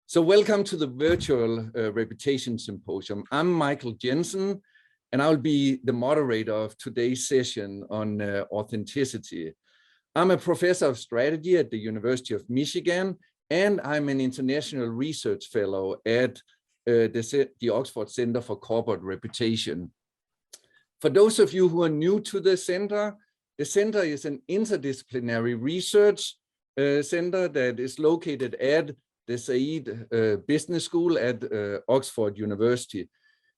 So welcome to the Virtual Reputation Symposium. I'm Michael Jensen, and I'll be the moderator of today's session on authenticity. I'm a professor of strategy at the University of Michigan, and I'm an international research fellow at the Oxford Center for Corporate Reputation. For those of you who are new to the center is an interdisciplinary research center that is located at the Said Business School at Oxford University.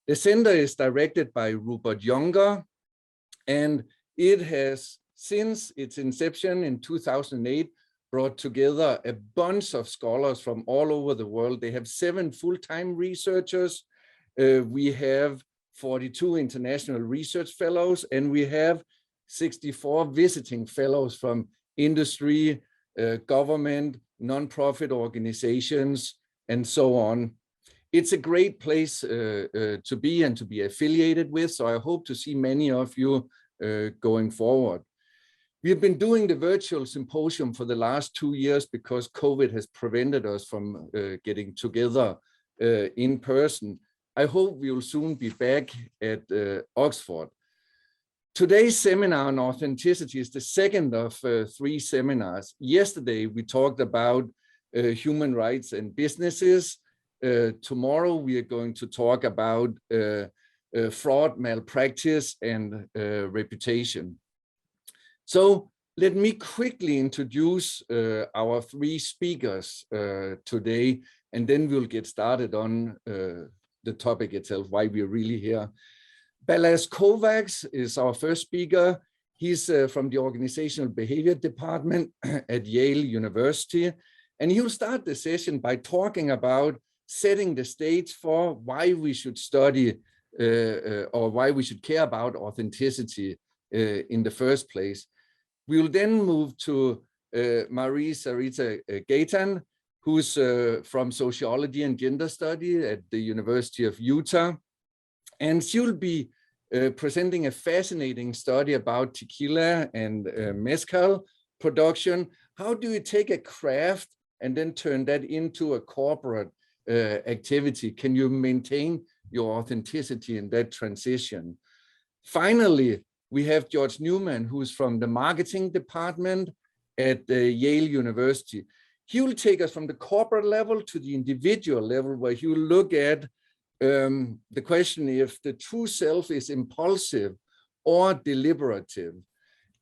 The center is directed by Rupert Younger, and it has, since its inception in 2008, brought together a bunch of scholars from all over the world. They have 7 full-time researchers. We have 42 international research fellows, and we have 64 visiting fellows from industry, government, nonprofit organizations, and so on. It's a great place to be and to be affiliated with, so I hope to see many of you going forward. We've been doing the virtual symposium for the last 2 years because COVID has prevented us from getting together in person. I hope we will soon be back at Oxford. Today's seminar on authenticity is the second of 3 seminars. Yesterday, we talked about human rights and businesses. Tomorrow, we are going to talk about fraud, malpractice, and reputation. So let me quickly introduce our 3 speakers today, and then we'll get started on the topic itself, why we're really here. Balázs Kovács is our first speaker. He's from the Organizational Behavior Department at Yale University. And he'll start the session by talking about setting the stage for why we should study or why we should care about authenticity in the first place. We will then move to Sarita Gaytán, who's from Sociology and Gender Study at the University of Utah. And she'll be presenting a fascinating study about tequila and mezcal production. How do you take a craft and then turn that into a corporate activity? Can you maintain your authenticity in that transition? Finally, we have George Newman, who's from the marketing department at Yale University. He will take us from the corporate level to the individual level, where he will look at the question if the true self is impulsive or deliberative.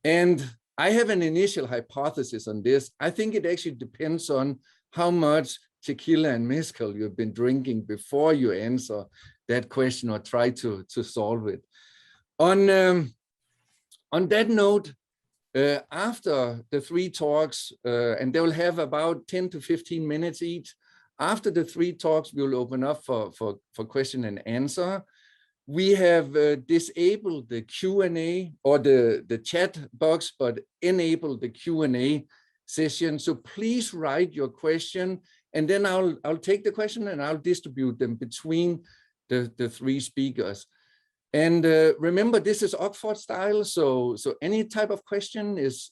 And I have an initial hypothesis on this. I think it actually depends on how much tequila and mezcal you've been drinking before you answer that question or try to solve it. On that note, after the 3 talks, and they will have about 10 to 15 minutes each. After the 3 talks, we will open up for question and answer. We have disabled the Q&A or the chat box, but enabled the Q&A session. So please write your question, and then I'll take the question and I'll distribute them between the 3 speakers. And remember, this is Oxford style, so any type of question is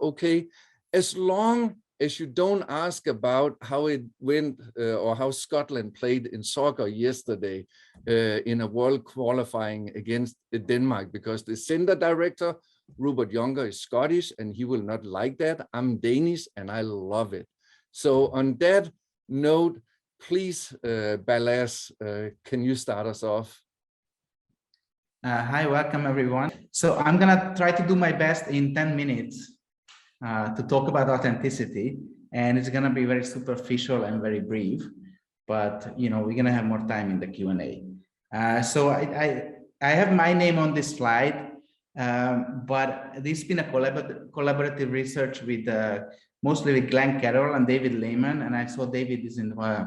okay, as long as you don't ask about how it went or how Scotland played in soccer yesterday in a world qualifying against Denmark, because the center director, Rupert Younger, is Scottish and he will not like that. I'm Danish and I love it. So on that note, please, Balázs, can you start us off? Hi, welcome everyone. So I'm gonna try to do my best in 10 minutes to talk about authenticity, and it's gonna be very superficial and very brief, but you know, we're gonna have more time in the Q&A. So I have my name on this slide, but this has been a collaborative research with mostly with Glenn Carroll and David Lehman, and I saw David is in one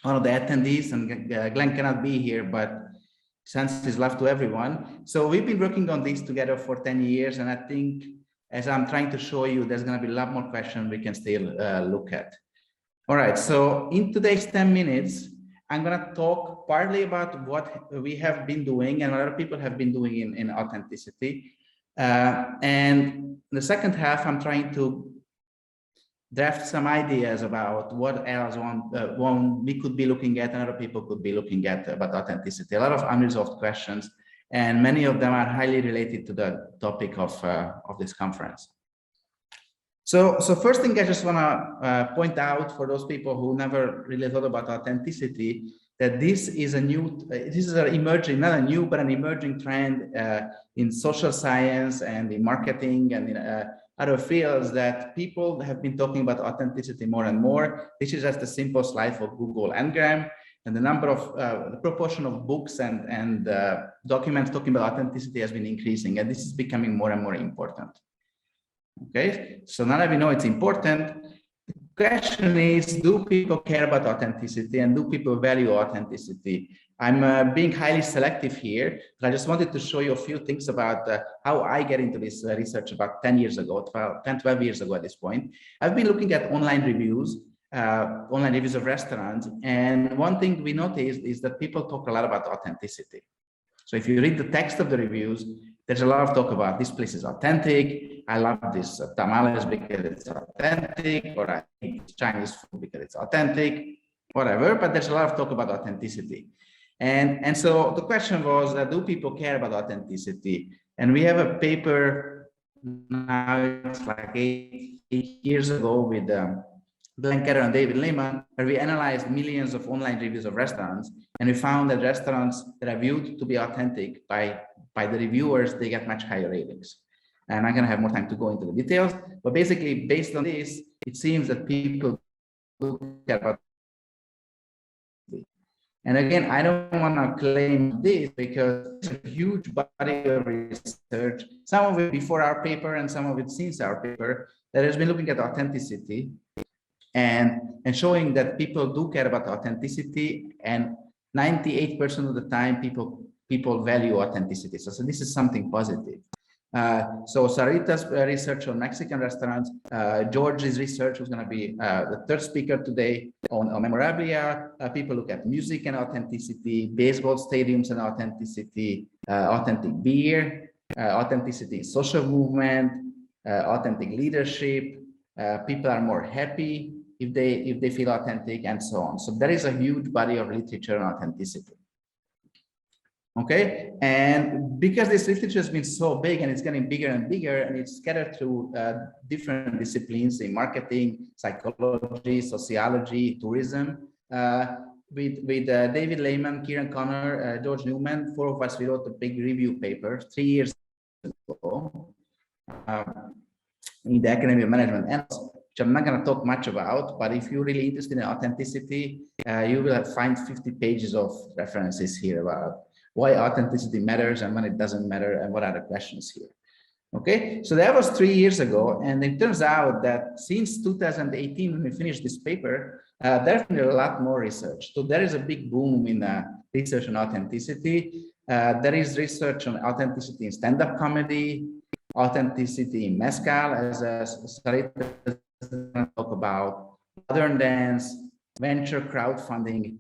of the attendees, and Glenn cannot be here, but sends his love to everyone. So we've been working on this together for 10 years, and I think, as I'm trying to show you, there's going to be a lot more questions we can still look at. All right, so in today's 10 minutes, I'm going to talk partly about what we have been doing and what other people have been doing in authenticity. And the second half, I'm trying to draft some ideas about what else we could be looking at and other people could be looking at about authenticity. A lot of unresolved questions, and many of them are highly related to the topic of this conference. So first thing I just want to point out for those people who never really thought about authenticity, that this is an emerging, not a new, but an emerging trend in social science and in marketing and in other fields, that people have been talking about authenticity more and more. This is just a simple slide for Google Ngram, and the number of the proportion of books and documents talking about authenticity has been increasing, and this is becoming more and more important. Okay, so now that we know it's important, the question is, do people care about authenticity and do people value authenticity? I'm being highly selective here, but I just wanted to show you a few things about how I get into this research about 10 years ago, 12 years ago at this point. I've been looking at online reviews of restaurants, and one thing we noticed is that people talk a lot about authenticity. So if you read the text of the reviews, there's a lot of talk about this place is authentic. I love this tamales because it's authentic, or I eat Chinese food because it's authentic, whatever. But there's a lot of talk about authenticity. And so the question was, do people care about authenticity? And we have a paper now, it's like eight years ago with Glenn Carroll and David Lehman, where we analyzed millions of online reviews of restaurants, and we found that restaurants that are viewed to be authentic by the reviewers, they get much higher ratings. And I'm going to have more time to go into the details, but basically based on this, it seems that people care about. And again, I don't want to claim this because it's a huge body of research, some of it before our paper and some of it since our paper, that has been looking at authenticity and showing that people do care about authenticity, and 98% of the time people value authenticity. So this is something positive. So Sarita's research on Mexican restaurants, George's research, who's going to be the third speaker today on memorabilia. People look at music and authenticity, baseball stadiums and authenticity, authentic beer, authenticity in social movement, authentic leadership. People are more happy if they feel authentic, and so on. So there is a huge body of literature on authenticity. Okay, and because this literature has been so big and it's getting bigger and bigger, and it's scattered through different disciplines in marketing, psychology, sociology, tourism, with David Lehman, Kieran Connor, George Newman, four of us, we wrote a big review paper 3 years ago in the Academy of Management, which I'm not going to talk much about, but if you're really interested in authenticity, you will find 50 pages of references here about why authenticity matters and when it doesn't matter, and what are the questions here. Okay, so that was 3 years ago, and it turns out that since 2018, when we finished this paper, there's been a lot more research. So there is a big boom in research on authenticity. There is research on authenticity in stand-up comedy, authenticity in mezcal, as Sarita is going to talk about, modern dance, venture crowdfunding,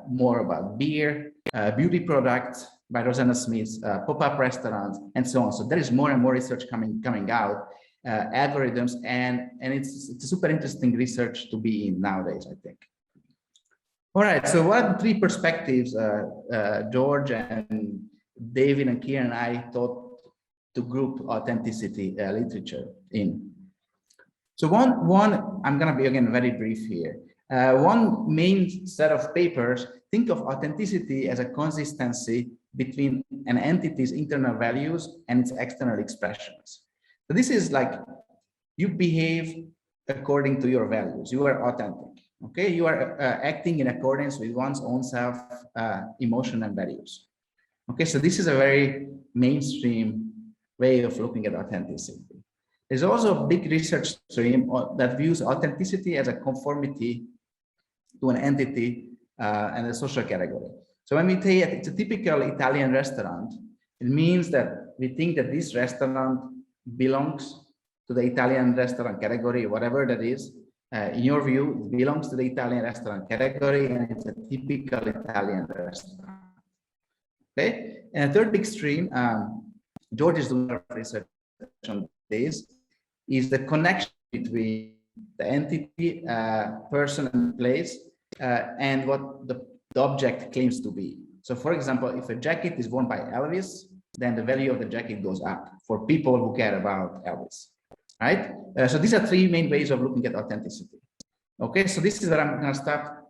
more about beer, beauty products by Rosanna Smith, pop-up restaurants, and so on. So there is more and more research coming out, algorithms, and it's a super interesting research to be in nowadays, I think. All right, so what are the three perspectives George and David and Kieran and I thought to group authenticity literature in? So one, I'm going to be again very brief here. One main set of papers think of authenticity as a consistency between an entity's internal values and its external expressions. So this is like you behave according to your values. You are authentic. Okay, you are acting in accordance with one's own self, emotion, and values. Okay, so this is a very mainstream way of looking at authenticity. There's also a big research stream that views authenticity as a conformity to an entity and a social category. So when we say it's a typical Italian restaurant, it means that we think that this restaurant belongs to the Italian restaurant category, whatever that is. In your view, it belongs to the Italian restaurant category, and it's a typical Italian restaurant. Okay, and a third big stream, George is doing research on this, is the connection between the entity, person, and place, and what the object claims to be. So for example, if a jacket is worn by Elvis, then the value of the jacket goes up for people who care about Elvis, right? So these are three main ways of looking at authenticity. Okay, so this is where I'm going to start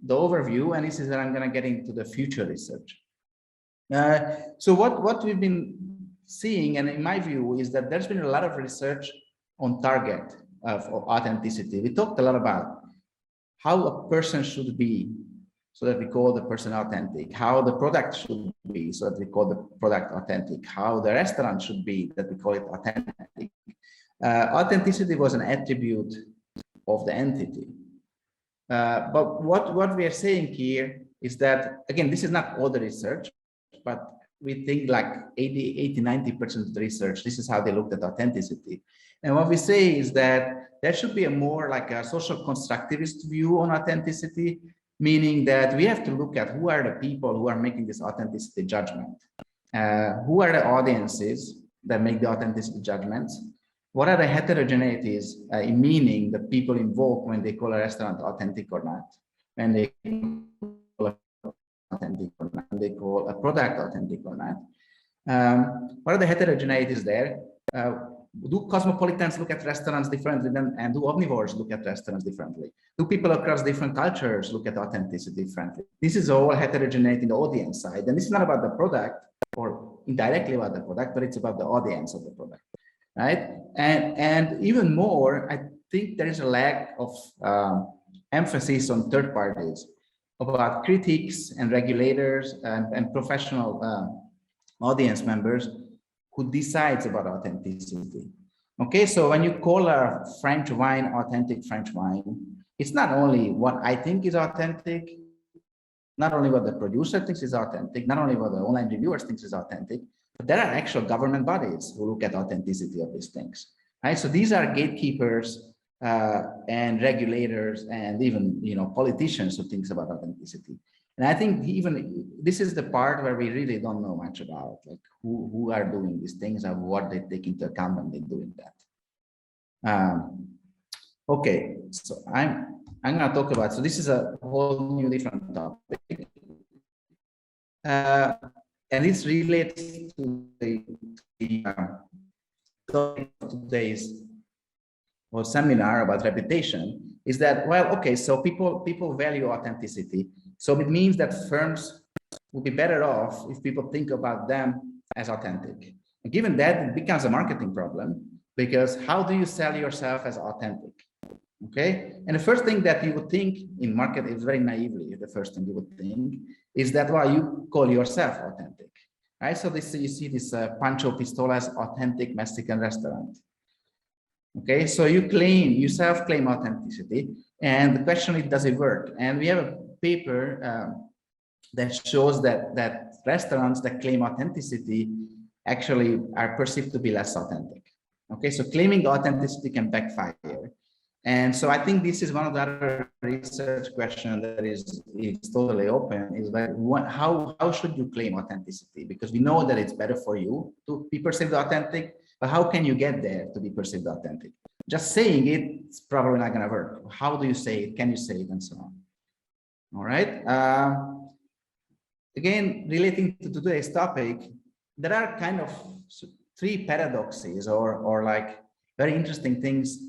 the overview, and this is where I'm going to get into the future research. So what we've been seeing, and in my view, is that there's been a lot of research on target of authenticity. We talked a lot about how a person should be, so that we call the person authentic, how the product should be, so that we call the product authentic, how the restaurant should be, that we call it authentic. Authenticity was an attribute of the entity. But what we are saying here is that, again, this is not all the research, but we think like 80–90% of the research, this is how they looked at authenticity. And what we say is that there should be a more like a social constructivist view on authenticity, meaning that we have to look at who are the people who are making this authenticity judgment. Who are the audiences that make the authenticity judgments? What are the heterogeneities in meaning that people invoke when they call a restaurant authentic or not? When they call a authentic or not? When they call a product authentic or not? What are the heterogeneities there? Do cosmopolitans look at restaurants differently and do omnivores look at restaurants differently? Do people across different cultures look at authenticity differently? This is all heterogeneity in the audience side. And this is not about the product or indirectly about the product, but it's about the audience of the product, right? And even more, I think there is a lack of emphasis on third parties, about critics and regulators and professional audience members who decides about authenticity. Okay, so when you call a French wine authentic French wine, it's not only what I think is authentic, not only what the producer thinks is authentic, not only what the online reviewers thinks is authentic, but there are actual government bodies who look at authenticity of these things, right? So these are gatekeepers and regulators and even, you know, politicians who thinks about authenticity. And I think even this is the part where we really don't know much about, like who are doing these things and what they take into account when they're doing that. Okay, so I'm going to talk about, so this is a whole new different topic. And this relates to the topic of today's seminar about reputation, is that, well, okay, so people value authenticity. So it means that firms will be better off if people think about them as authentic. And given that, it becomes a marketing problem, because how do you sell yourself as authentic? Okay, and the first thing that you would think in market is very naively, the first thing you would think is that, well, you call yourself authentic, right? So this, you see this Pancho Pistola's authentic Mexican restaurant. Okay, so you self-claim authenticity, and the question is, does it work? And we have a paper that shows that restaurants that claim authenticity actually are perceived to be less authentic. Okay, so claiming authenticity can backfire. And so I think this is one of the other research questions that is totally open, is like, how should you claim authenticity? Because we know that it's better for you to be perceived authentic, but how can you get there to be perceived authentic? Just saying it's probably not going to work. How do you say it? Can you say it? And so on. All right. Again, relating to today's topic, there are kind of three paradoxes or like very interesting things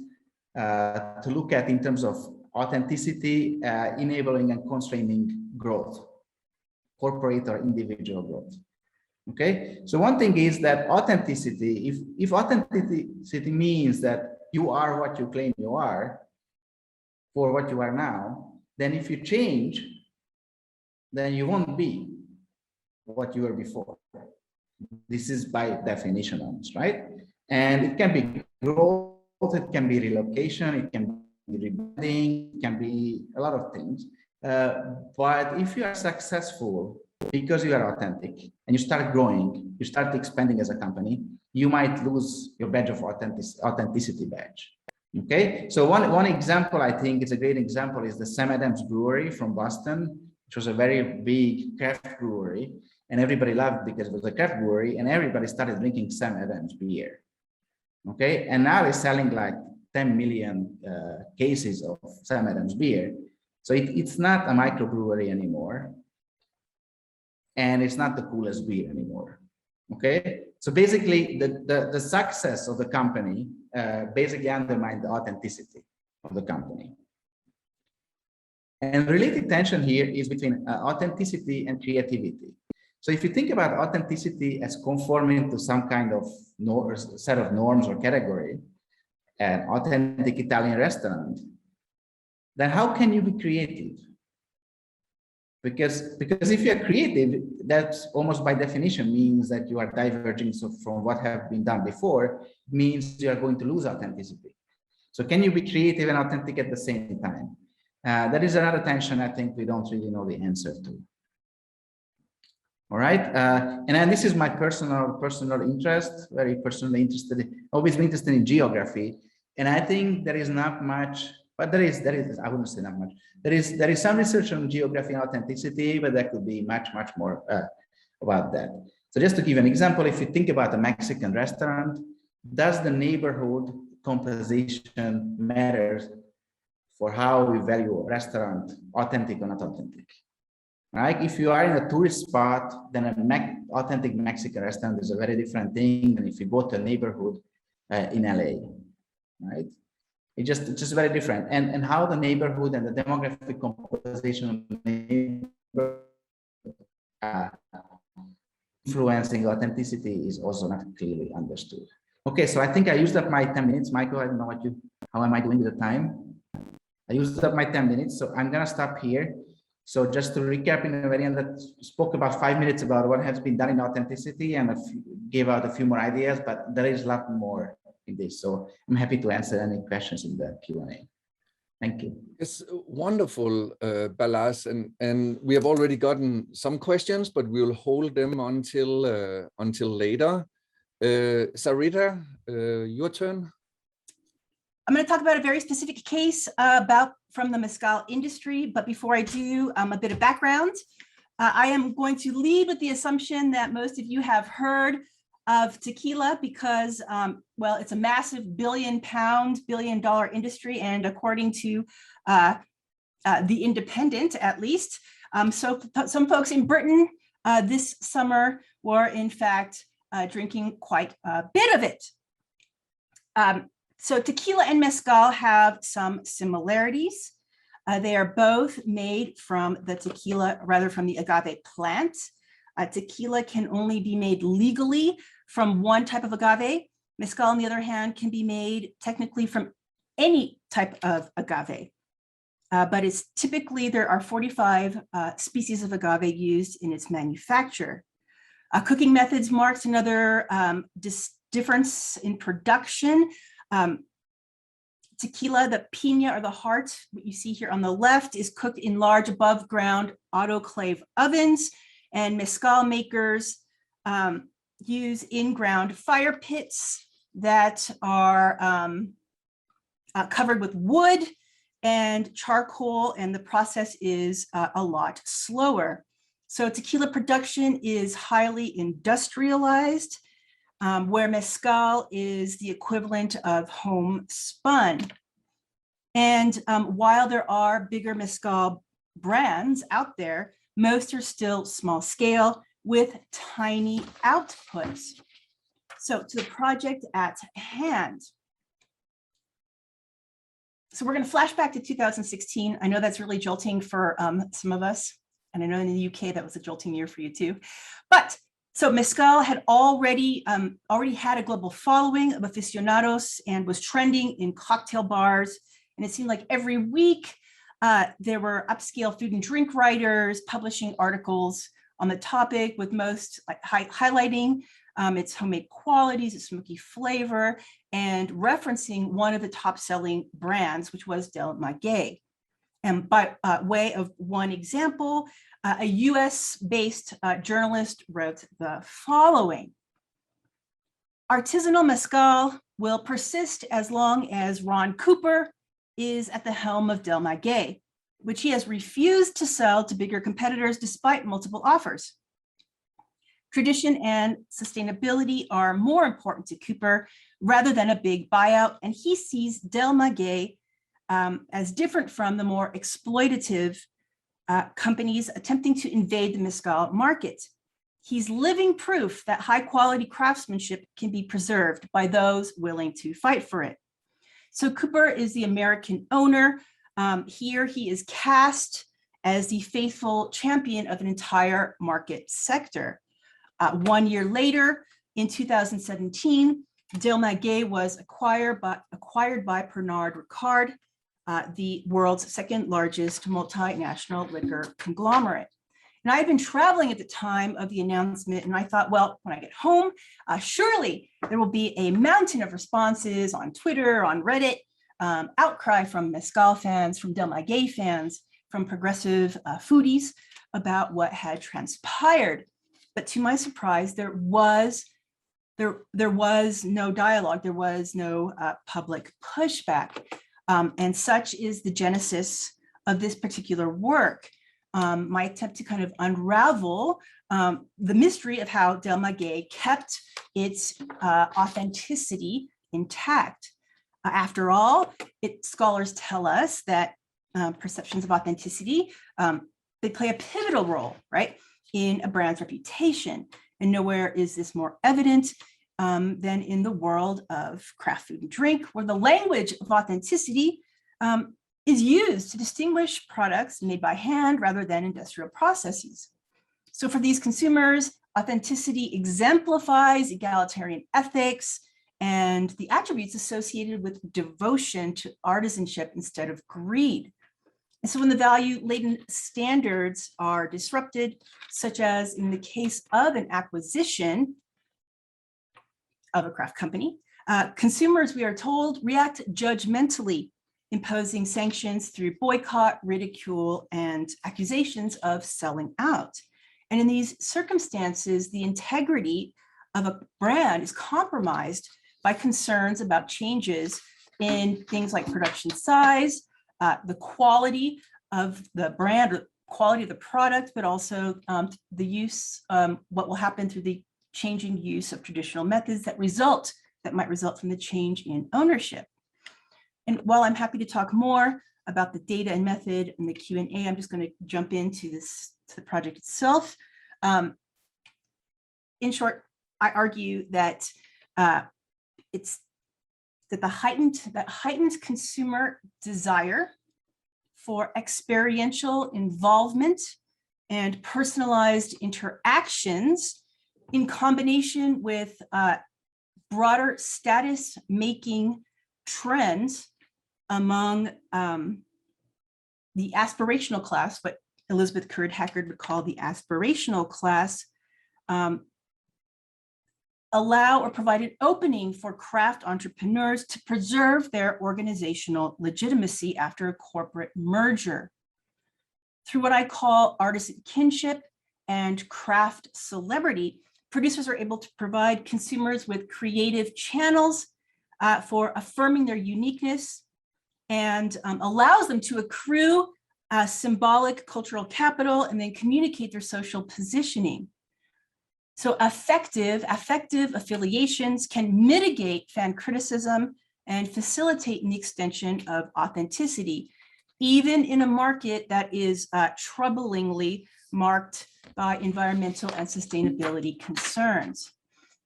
to look at in terms of authenticity, enabling and constraining growth, corporate or individual growth. Okay, so one thing is that authenticity, if authenticity means that you are what you claim you are for what you are now, then if you change, then you won't be what you were before. This is by definition almost, right? And it can be growth, it can be relocation, it can be rebranding, it can be a lot of things. But if you are successful because you are authentic and you start growing, you start expanding as a company, you might lose your badge of authenticity badge. Okay, so one example, I think it's a great example, is the Sam Adams Brewery from Boston, which was a very big craft brewery, and everybody loved it because it was a craft brewery, and everybody started drinking Sam Adams beer. Okay, and now it's selling like 10 million cases of Sam Adams beer. So it's not a microbrewery anymore. And it's not the coolest beer anymore. Okay, so basically the success of the company basically undermined the authenticity of the company. And related tension here is between authenticity and creativity. So if you think about authenticity as conforming to some kind of set of norms or category, an authentic Italian restaurant, then how can you be creative? Because if you're creative, that almost by definition means that you are diverging from what have been done before, means you are going to lose authenticity. So can you be creative and authentic at the same time? That is another tension I think we don't really know the answer to. All right, and then this is my personal interest, very personally interested, always been interested in geography. And I think there is not much, but there is, I wouldn't say not much. There is some research on geography and authenticity, but there could be much more about that. So just to give an example, if you think about a Mexican restaurant, does the neighborhood composition matter for how we value a restaurant, authentic or not authentic? Right? If you are in a tourist spot, then an authentic Mexican restaurant is a very different thing than if you go to a neighborhood in LA, right? It's just very different. And how the neighborhood and the demographic composition of the neighborhood influencing authenticity is also not clearly understood. Okay, so I think I used up my 10 minutes. Michael, I don't know how am I doing with the time? I used up my 10 minutes, so I'm gonna stop here. So just to recap in the very end, that spoke about 5 minutes about what has been done in authenticity and gave out a few more ideas, but there is a lot more in this. So I'm happy to answer any questions in the Q&A. Thank you. It's wonderful, Balázs, and we have already gotten some questions, but we'll hold them until later. Sarita, your turn. I'm going to talk about a very specific case from the mezcal industry, but before I do, a bit of background. I am going to lead with the assumption that most of you have heard of tequila because, well, it's a massive billion-dollar industry, and according to The Independent, at least, so some folks in Britain this summer were in fact drinking quite a bit of it. So tequila and mezcal have some similarities. They are both made from the agave plant. Tequila can only be made legally from one type of agave. Mezcal, on the other hand, can be made technically from any type of agave. But it's typically, there are 45 species of agave used in its manufacture. Cooking methods marks another difference in production. Tequila, the piña or the heart, what you see here on the left, is cooked in large above ground autoclave ovens, and mezcal makers use in-ground fire pits that are covered with wood and charcoal, and the process is a lot slower. So tequila production is highly industrialized, where mezcal is the equivalent of homespun. And while there are bigger mezcal brands out there, most are still small scale with tiny outputs. So to the project at hand. So we're going to flash back to 2016. I know that's really jolting for some of us. And I know in the UK that was a jolting year for you too. But so mezcal had already had a global following of aficionados and was trending in cocktail bars. And it seemed like every week there were upscale food and drink writers publishing articles on the topic, with most highlighting its homemade qualities, its smoky flavor, and referencing one of the top-selling brands, which was Del Maguey. And by way of one example, a US-based journalist wrote the following: artisanal mezcal will persist as long as Ron Cooper is at the helm of Del Maguey, which he has refused to sell to bigger competitors despite multiple offers. Tradition and sustainability are more important to Cooper, rather than a big buyout. And he sees Del Maguey as different from the more exploitative companies attempting to invade the mezcal market. He's living proof that high quality craftsmanship can be preserved by those willing to fight for it. So Cooper is the American owner. Here he is cast as the faithful champion of an entire market sector. 1 year later, in 2017, Del Maguey was acquired by Pernod Ricard, the world's second largest multinational liquor conglomerate. And I had been traveling at the time of the announcement, and I thought, well, when I get home, surely there will be a mountain of responses on Twitter, on Reddit, outcry from mezcal fans, from Del Maguey fans, from progressive foodies about what had transpired. But to my surprise, there was no dialogue, there was no public pushback. And such is the genesis of this particular work. My attempt to kind of unravel the mystery of how Del Maguey kept its authenticity intact. After all, scholars tell us that perceptions of authenticity, they play a pivotal role, right, in a brand's reputation. And nowhere is this more evident than in the world of craft food and drink, where the language of authenticity is used to distinguish products made by hand rather than industrial processes. So for these consumers, authenticity exemplifies egalitarian ethics and the attributes associated with devotion to artisanship instead of greed. And so when the value-laden standards are disrupted, such as in the case of an acquisition of a craft company, consumers, we are told, react judgmentally, imposing sanctions through boycott, ridicule, and accusations of selling out. And in these circumstances, the integrity of a brand is compromised by concerns about changes in things like production size, the quality of the brand, or quality of the product, but also the use, what will happen through the changing use of traditional methods that might result from the change in ownership. And while I'm happy to talk more about the data and method and the Q&A, I'm just going to jump into the project itself. In short, I argue that that heightened consumer desire for experiential involvement and personalized interactions, in combination with broader status-making trends among the aspirational class, what Elizabeth Currid-Hackard would call the aspirational class, allow or provide an opening for craft entrepreneurs to preserve their organizational legitimacy after a corporate merger. Through what I call artisan kinship and craft celebrity, producers are able to provide consumers with creative channels for affirming their uniqueness, and allows them to accrue symbolic cultural capital and then communicate their social positioning. So affective affiliations can mitigate fan criticism and facilitate the extension of authenticity, even in a market that is troublingly marked by environmental and sustainability concerns.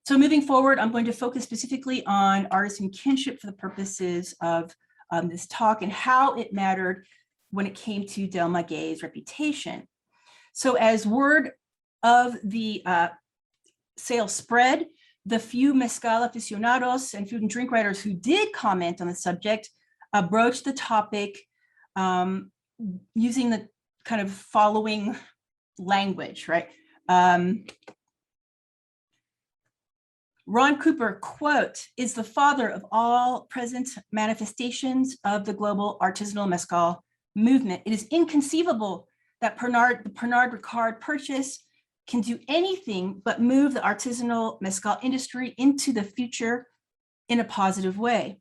So moving forward, I'm going to focus specifically on artisan kinship for the purposes of this talk and how it mattered when it came to Del Maguey's reputation. So as word of the sale spread, the few mezcal aficionados and food and drink writers who did comment on the subject broached the topic using the kind of following language, right? Ron Cooper, quote, "is the father of all present manifestations of the global artisanal mezcal movement. It is inconceivable that the Pernod Ricard purchase can do anything but move the artisanal mezcal industry into the future in a positive way."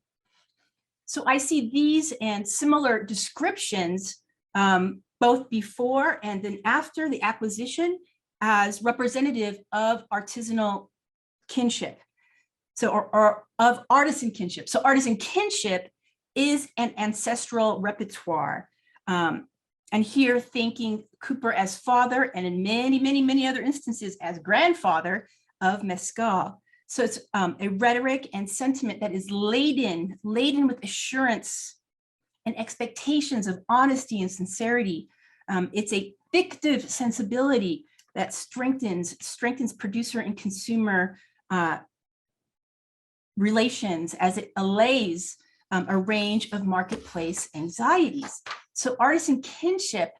So I see these and similar descriptions both before and then after the acquisition as representative of artisanal kinship. So, or of artisan kinship. So artisan kinship is an ancestral repertoire. And here thinking Cooper as father, and in many, many, many other instances as grandfather of mezcal. So it's a rhetoric and sentiment that is laden with assurance and expectations of honesty and sincerity. It's a fictive sensibility that strengthens producer and consumer relations as it allays a range of marketplace anxieties. So artisan kinship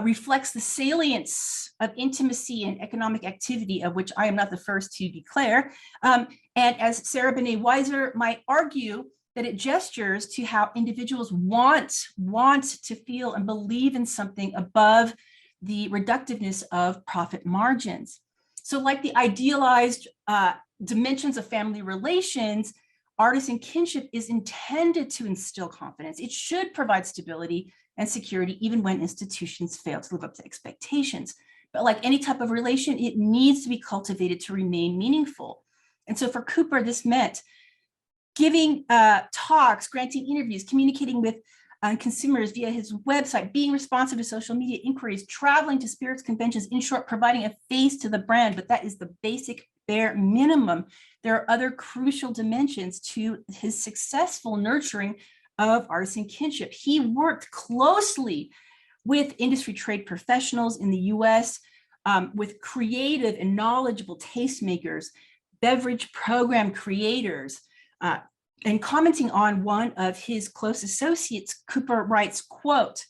reflects the salience of intimacy and economic activity, of which I am not the first to declare. And as Sarah Benet-Weiser might argue, that it gestures to how individuals want to feel and believe in something above the reductiveness of profit margins. So like the idealized dimensions of family relations, artisan kinship is intended to instill confidence. It should provide stability and security even when institutions fail to live up to expectations. But like any type of relation, it needs to be cultivated to remain meaningful. And so for Cooper, this meant giving talks, granting interviews, communicating with consumers via his website, being responsive to social media inquiries, traveling to spirits conventions, in short, providing a face to the brand. But that is the basic bare minimum. There are other crucial dimensions to his successful nurturing of artisan kinship. He worked closely with industry trade professionals in the US, with creative and knowledgeable tastemakers, beverage program creators, and commenting on one of his close associates, Cooper writes, quote,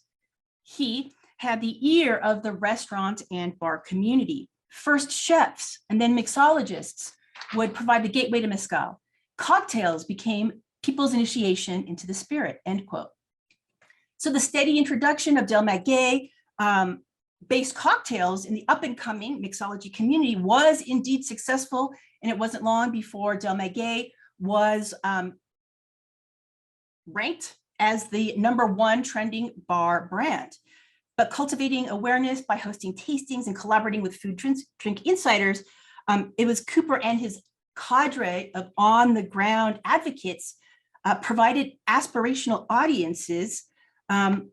he had the ear of the restaurant and bar community. First chefs and then mixologists would provide the gateway to mezcal. Cocktails became people's initiation into the spirit, end quote. So the steady introduction of Del Maguey based cocktails in the up and coming mixology community was indeed successful. And it wasn't long before Del Maguey was ranked as the #1 trending bar brand. But cultivating awareness by hosting tastings and collaborating with food drink insiders, it was Cooper and his cadre of on-the-ground advocates provided aspirational audiences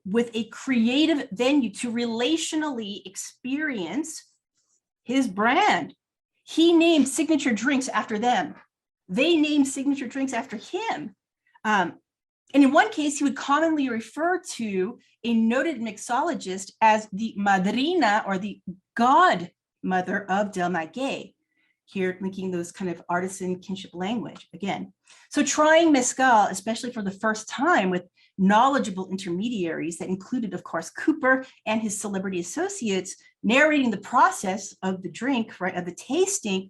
with a creative venue to relationally experience his brand. He named signature drinks after them. They named signature drinks after him. And in one case, he would commonly refer to a noted mixologist as the madrina, or the godmother of Del Maguey. Here, linking those kind of artisan kinship language again. So trying mezcal, especially for the first time with knowledgeable intermediaries that included, of course, Cooper and his celebrity associates narrating the process of the drink, right, of the tasting,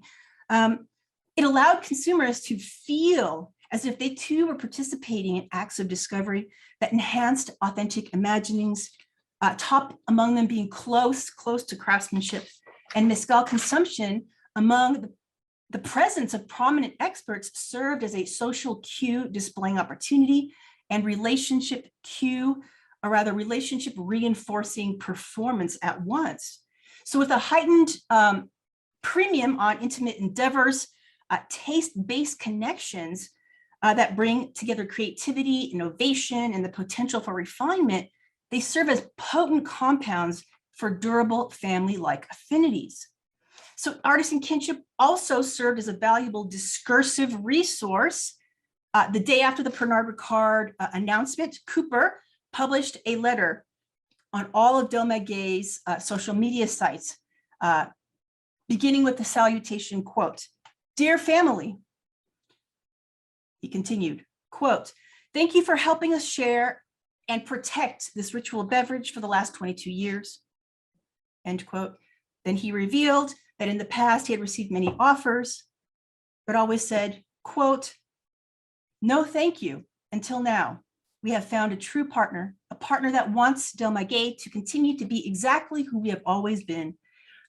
it allowed consumers to feel as if they too were participating in acts of discovery that enhanced authentic imaginings, top among them being close to craftsmanship, and mezcal consumption among the presence of prominent experts served as a social cue displaying opportunity and relationship cue, or rather relationship reinforcing performance at once. So with a heightened premium on intimate endeavors, taste-based connections that bring together creativity, innovation, and the potential for refinement, they serve as potent compounds for durable family-like affinities. So artisan kinship also served as a valuable discursive resource. The day after the Pernod Ricard announcement, Cooper published a letter on all of Del Maguey's social media sites, beginning with the salutation, quote, "Dear family," he continued, quote, "thank you for helping us share and protect this ritual beverage for the last 22 years, end quote. Then he revealed that in the past he had received many offers, but always said, quote, "No, thank you. Until now, we have found a true partner, a partner that wants Del Maguey to continue to be exactly who we have always been.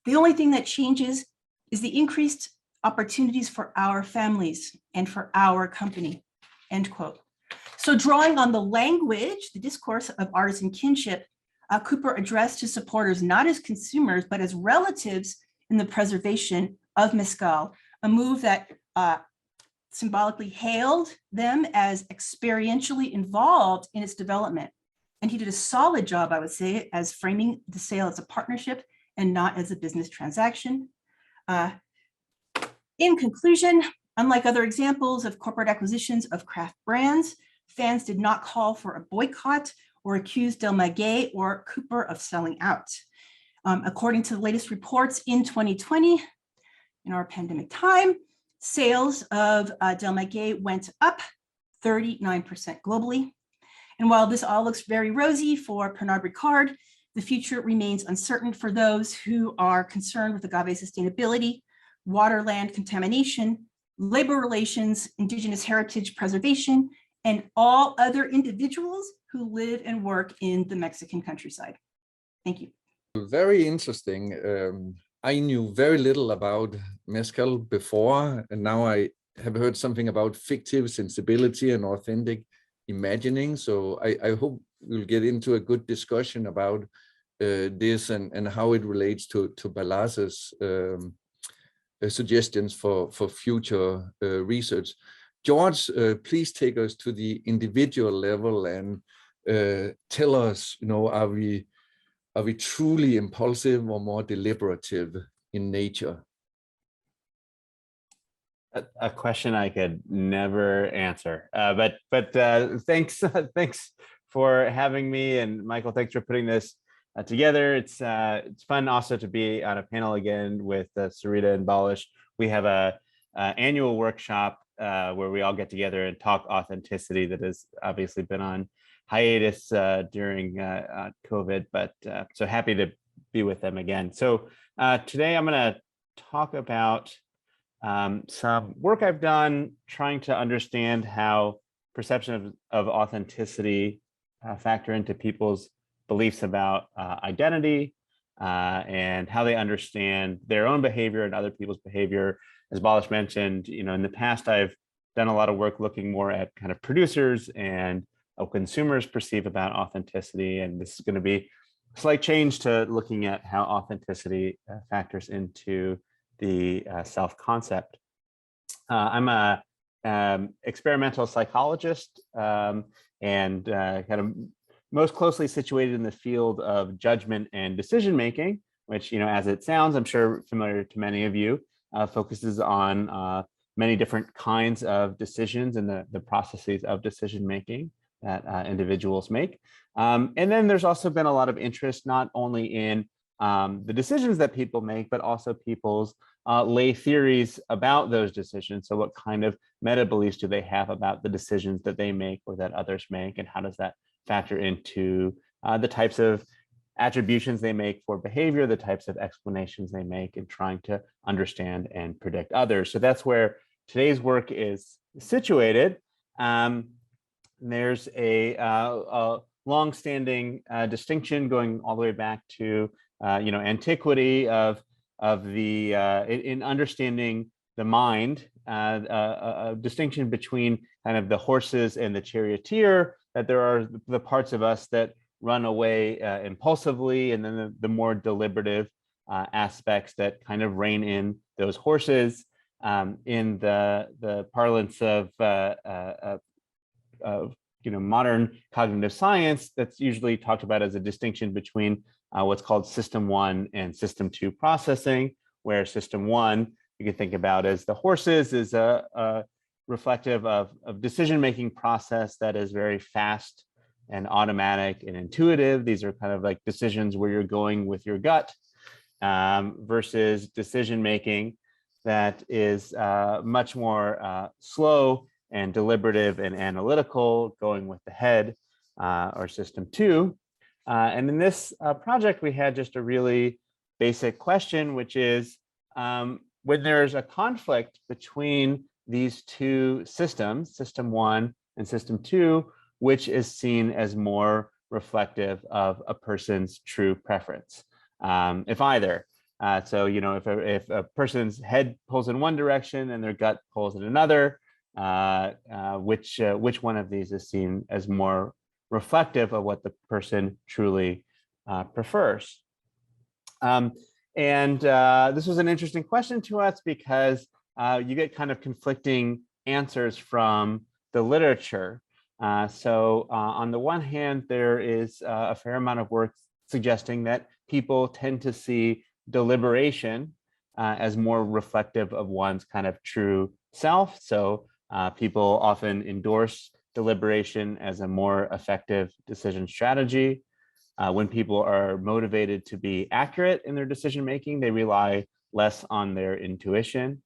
The only thing that changes is the increased opportunities for our families and for our company," end quote. So drawing on the language, the discourse of artisan kinship, Cooper addressed his supporters not as consumers, but as relatives in the preservation of mezcal, a move that symbolically hailed them as experientially involved in its development. And he did a solid job, I would say, as framing the sale as a partnership and not as a business transaction. In conclusion, unlike other examples of corporate acquisitions of craft brands, fans did not call for a boycott or accuse Del Maguey or Cooper of selling out. According to the latest reports in 2020, in our pandemic time, sales of Del Maguey went up 39% globally. And while this all looks very rosy for Pernod Ricard, the future remains uncertain for those who are concerned with agave sustainability, water-land contamination, labor relations, indigenous heritage preservation, and all other individuals who live and work in the Mexican countryside. Thank you. Very interesting. I knew very little about mezcal before, and now I have heard something about fictive sensibility and authentic imagining. So I hope we'll get into a good discussion about this and how it relates to Balázs's suggestions for future research. George, please take us to the individual level and tell us, are we truly impulsive or more deliberative in nature? A question I could never answer, but thanks for having me, and Michael, thanks for putting this together. It's fun also to be on a panel again with Sarita and Balázs. We have a annual workshop where we all get together and talk authenticity that has obviously been on hiatus during COVID, but so happy to be with them again. So today I'm going to talk about some work I've done trying to understand how perception of authenticity factor into people's beliefs about identity and how they understand their own behavior and other people's behavior. As Balázs mentioned, in the past, I've done a lot of work looking more at kind of producers and how consumers perceive about authenticity. And this is going to be a slight change to looking at how authenticity factors into the self-concept. I'm a experimental psychologist and kind of most closely situated in the field of judgment and decision-making, which, as it sounds, I'm sure familiar to many of you, focuses on many different kinds of decisions and the processes of decision-making that individuals make. And then there's also been a lot of interest not only in the decisions that people make, but also people's lay theories about those decisions. So what kind of meta beliefs do they have about the decisions that they make or that others make, and how does that factor into the types of attributions they make for behavior, the types of explanations they make in trying to understand and predict others. So that's where today's work is situated. There's a long-standing distinction going all the way back to antiquity of the in understanding the mind, a distinction between kind of the horses and the charioteer, that there are the parts of us that run away impulsively, and then the more deliberative aspects that kind of rein in those horses. In the parlance of modern cognitive science, that's usually talked about as a distinction between what's called system 1 and system 2 processing, where system 1 you can think about as the horses is a reflective of decision-making process that is very fast and automatic and intuitive. These are kind of like decisions where you're going with your gut, versus decision-making that is much more slow and deliberative and analytical, going with the head, or system 2. And in this project, we had just a really basic question, which is when there's a conflict between these two systems, system 1 and system 2, which is seen as more reflective of a person's true preference, if either. So, if a person's head pulls in one direction and their gut pulls in another, which one of these is seen as more reflective of what the person truly prefers? And this was an interesting question to us because you get kind of conflicting answers from the literature. On the one hand, there is a fair amount of work suggesting that people tend to see deliberation as more reflective of one's kind of true self. So people often endorse deliberation as a more effective decision strategy. When people are motivated to be accurate in their decision making, they rely less on their intuition.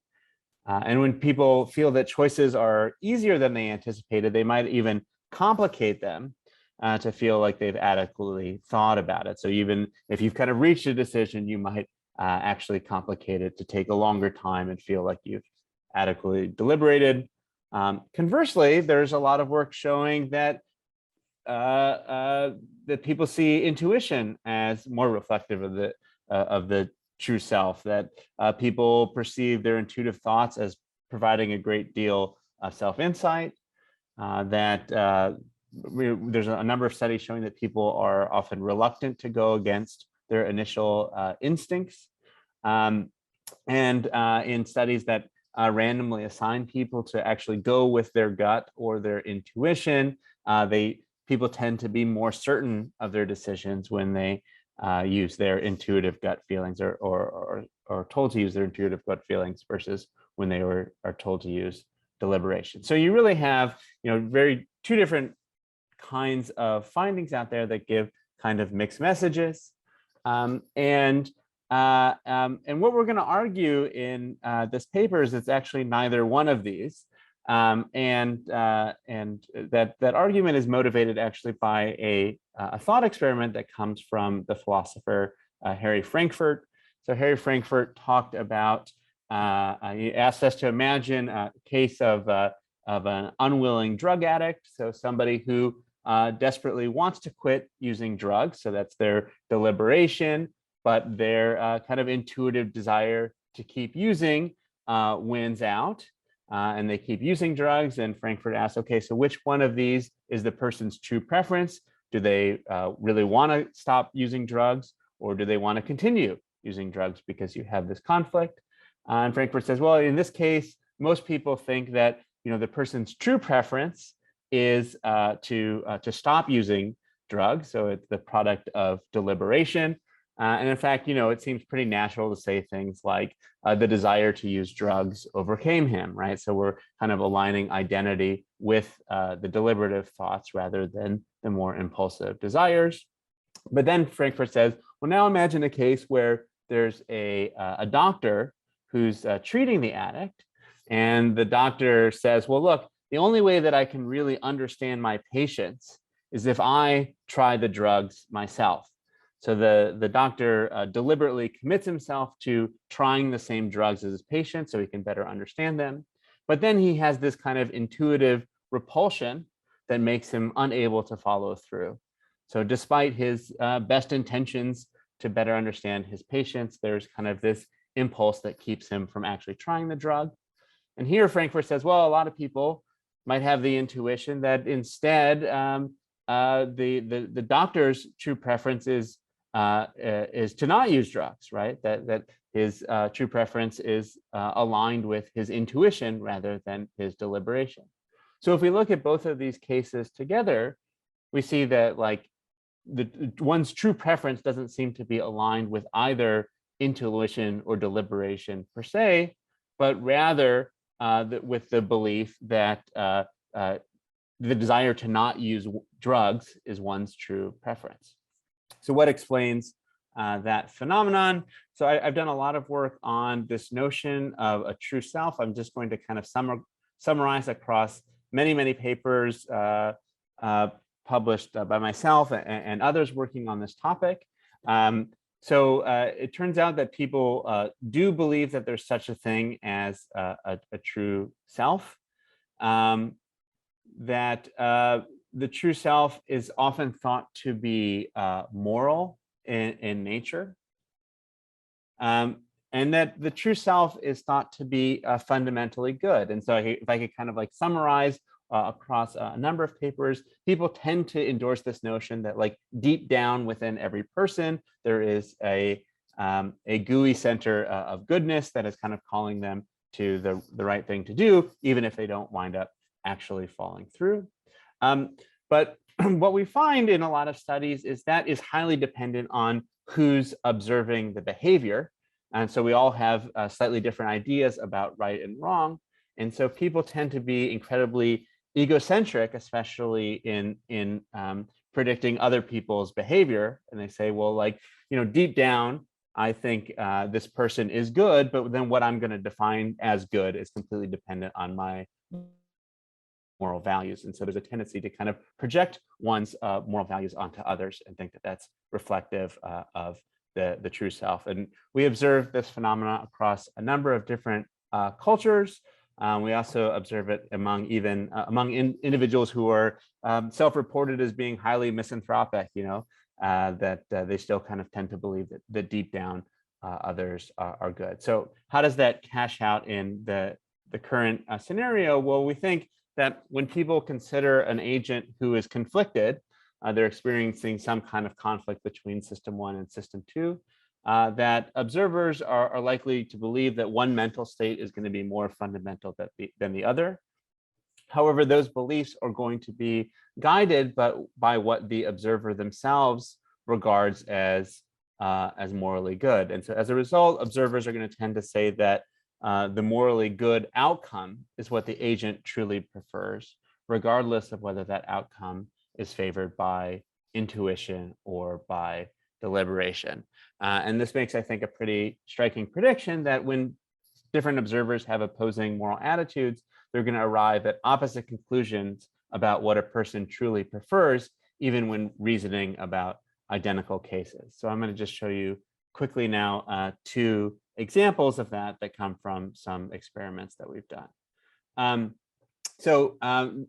And when people feel that choices are easier than they anticipated, they might even complicate them to feel like they've adequately thought about it. So even if you've kind of reached a decision, you might actually complicate it to take a longer time and feel like you've adequately deliberated. Conversely, there's a lot of work showing that that people see intuition as more reflective of the true self, that people perceive their intuitive thoughts as providing a great deal of self-insight, that there's a number of studies showing that people are often reluctant to go against their initial instincts. And in studies that randomly assign people to actually go with their gut or their intuition, people tend to be more certain of their decisions when they use their intuitive gut feelings or told to use their intuitive gut feelings versus when they are told to use deliberation. So you really have, two different kinds of findings out there that give kind of mixed messages. And what we're going to argue in this paper is it's actually neither one of these. And that argument is motivated actually by a thought experiment that comes from the philosopher Harry Frankfurt. So Harry Frankfurt talked about, he asked us to imagine a case of an unwilling drug addict, so somebody who desperately wants to quit using drugs, so that's their deliberation, but their kind of intuitive desire to keep using wins out. And they keep using drugs, and Frankfurt asks, okay, so which one of these is the person's true preference? Do they really want to stop using drugs, or do they want to continue using drugs because you have this conflict? And Frankfurt says, well, in this case, most people think that the person's true preference is to stop using drugs. So it's the product of deliberation. And in fact, it seems pretty natural to say things like the desire to use drugs overcame him, right? So we're kind of aligning identity with the deliberative thoughts rather than the more impulsive desires. But then Frankfurt says, well, now imagine a case where there's a doctor who's treating the addict, and the doctor says, well, look, the only way that I can really understand my patients is if I try the drugs myself. So the doctor deliberately commits himself to trying the same drugs as his patient so he can better understand them. But then he has this kind of intuitive repulsion that makes him unable to follow through. So despite his best intentions to better understand his patients, there's kind of this impulse that keeps him from actually trying the drug. And here Frankfurt says, well, a lot of people might have the intuition that instead the doctor's true preference is to not use drugs, right? That his true preference is aligned with his intuition rather than his deliberation. So if we look at both of these cases together, we see that one's true preference doesn't seem to be aligned with either intuition or deliberation per se, but rather with the belief that the desire to not use drugs is one's true preference. So what explains that phenomenon? So I've done a lot of work on this notion of a true self. I'm just going to kind of summarize across many papers published by myself and others working on this topic. So it turns out that people do believe that there's such a thing as a true self, that the true self is often thought to be moral in nature, and that the true self is thought to be fundamentally good. And so if I could kind of summarize across a number of papers, people tend to endorse this notion that deep down within every person, there is a gooey center of goodness that is kind of calling them to the right thing to do, even if they don't wind up actually falling through. But what we find in a lot of studies is that is highly dependent on who's observing the behavior. And so we all have slightly different ideas about right and wrong. And so people tend to be incredibly egocentric, especially in predicting other people's behavior. And they say, well, like, deep down, I think this person is good, but then what I'm going to define as good is completely dependent on my moral values. And so there's a tendency to kind of project one's moral values onto others and think that that's reflective of the true self. And we observe this phenomena across a number of different cultures. We also observe it among individuals who are self-reported as being highly misanthropic, that they still kind of tend to believe that deep down others are good. So how does that cash out in the current scenario? Well, we think that when people consider an agent who is conflicted, they're experiencing some kind of conflict between system 1 and system 2, that observers are likely to believe that one mental state is going to be more fundamental than the other. However, those beliefs are going to be guided by what the observer themselves regards as morally good. And so as a result, observers are going to tend to say that the morally good outcome is what the agent truly prefers, regardless of whether that outcome is favored by intuition or by deliberation. And this makes, I think, a pretty striking prediction that when different observers have opposing moral attitudes, they're going to arrive at opposite conclusions about what a person truly prefers, even when reasoning about identical cases. So I'm going to just show you quickly now 2 examples of that come from some experiments that we've done.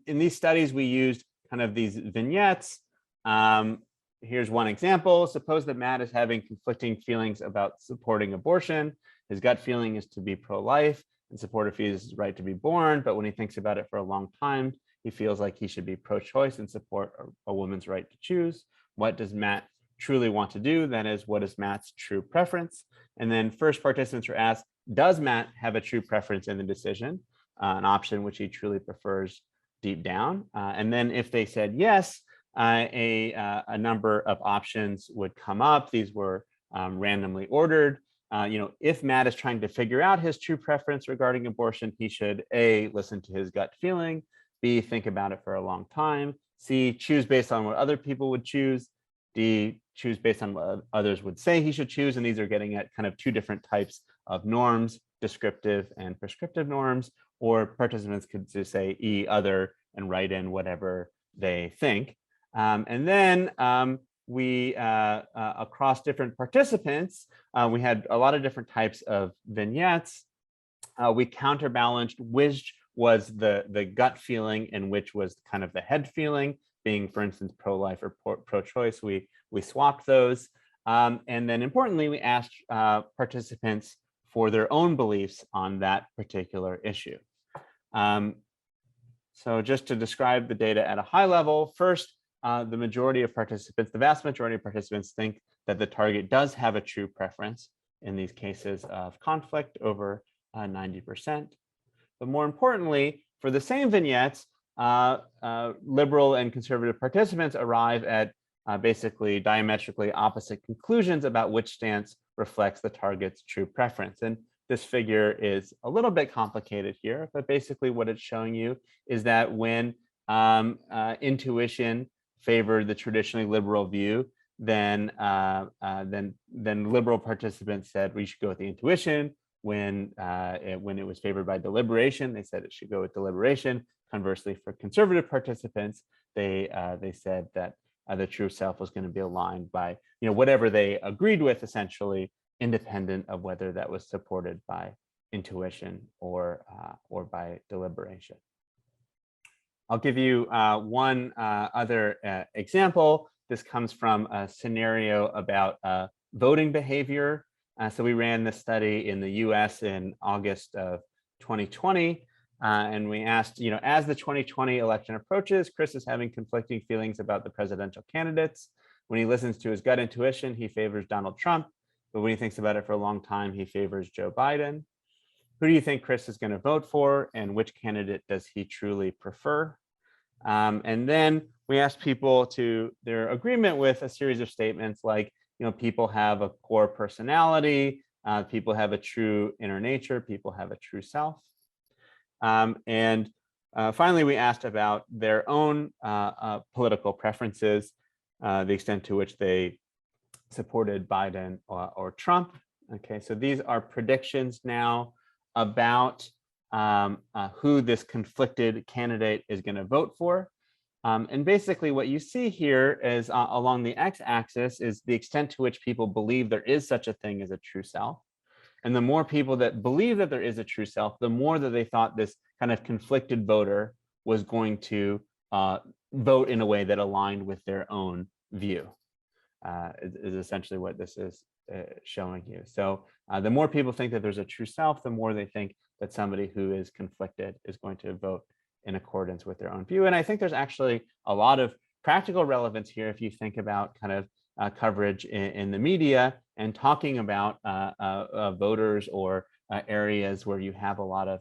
In these studies, we used kind of these vignettes. Here's one example. Suppose that Matt is having conflicting feelings about supporting abortion. His gut feeling is to be pro-life and support of his right to be born, but when he thinks about it for a long time, he feels like he should be pro-choice and support a woman's right to choose. What does Matt truly want to do? That is, what is Matt's true preference? And then first participants were asked, does Matt have a true preference in the decision, an option which he truly prefers deep down? And then if they said yes, a number of options would come up. These were randomly ordered. If Matt is trying to figure out his true preference regarding abortion, he should A, listen to his gut feeling, B, think about it for a long time, C, choose based on what other people would choose, D, choose based on what others would say he should choose. And these are getting at kind of 2 different types of norms, descriptive and prescriptive norms, or participants could just say E, other, and write in whatever they think. And then we, across different participants, we had a lot of different types of vignettes. We counterbalanced which was the gut feeling and which was kind of the head feeling, being, for instance, pro-life or pro-choice. We swapped those. And then importantly, we asked participants for their own beliefs on that particular issue. So just to describe the data at a high level, first, the majority of participants, the vast majority of participants think that the target does have a true preference in these cases of conflict, over 90%. But more importantly, for the same vignettes, liberal and conservative participants arrive at basically diametrically opposite conclusions about which stance reflects the target's true preference. And this figure is a little bit complicated here, but basically what it's showing you is that when intuition favored the traditionally liberal view, then liberal participants said we should go with the intuition. When it was favored by deliberation, they said it should go with deliberation. Conversely, for conservative participants, they said that the true self was going to be aligned by whatever they agreed with, essentially, independent of whether that was supported by intuition or by deliberation. I'll give you one other example. This comes from a scenario about voting behavior. So we ran this study in the US in August of 2020. And we asked, as the 2020 election approaches, Chris is having conflicting feelings about the presidential candidates. When he listens to his gut intuition, he favors Donald Trump. But when he thinks about it for a long time, he favors Joe Biden. who do you think Chris is going to vote for, and which candidate does he truly prefer? And then we asked people to their agreement with a series of statements like, people have a core personality, people have a true inner nature, people have a true self. And finally, we asked about their own political preferences, the extent to which they supported Biden or Trump. Okay, so these are predictions now about who this conflicted candidate is going to vote for. And basically what you see here is along the x-axis is the extent to which people believe there is such a thing as a true self. And the more people that believe that there is a true self, the more that they thought this kind of conflicted voter was going to vote in a way that aligned with their own view, is essentially what this is showing you. So the more people think that there's a true self, the more they think that somebody who is conflicted is going to vote in accordance with their own view. And I think there's actually a lot of practical relevance here if you think about kind of coverage in the media and talking about voters or areas where you have a lot of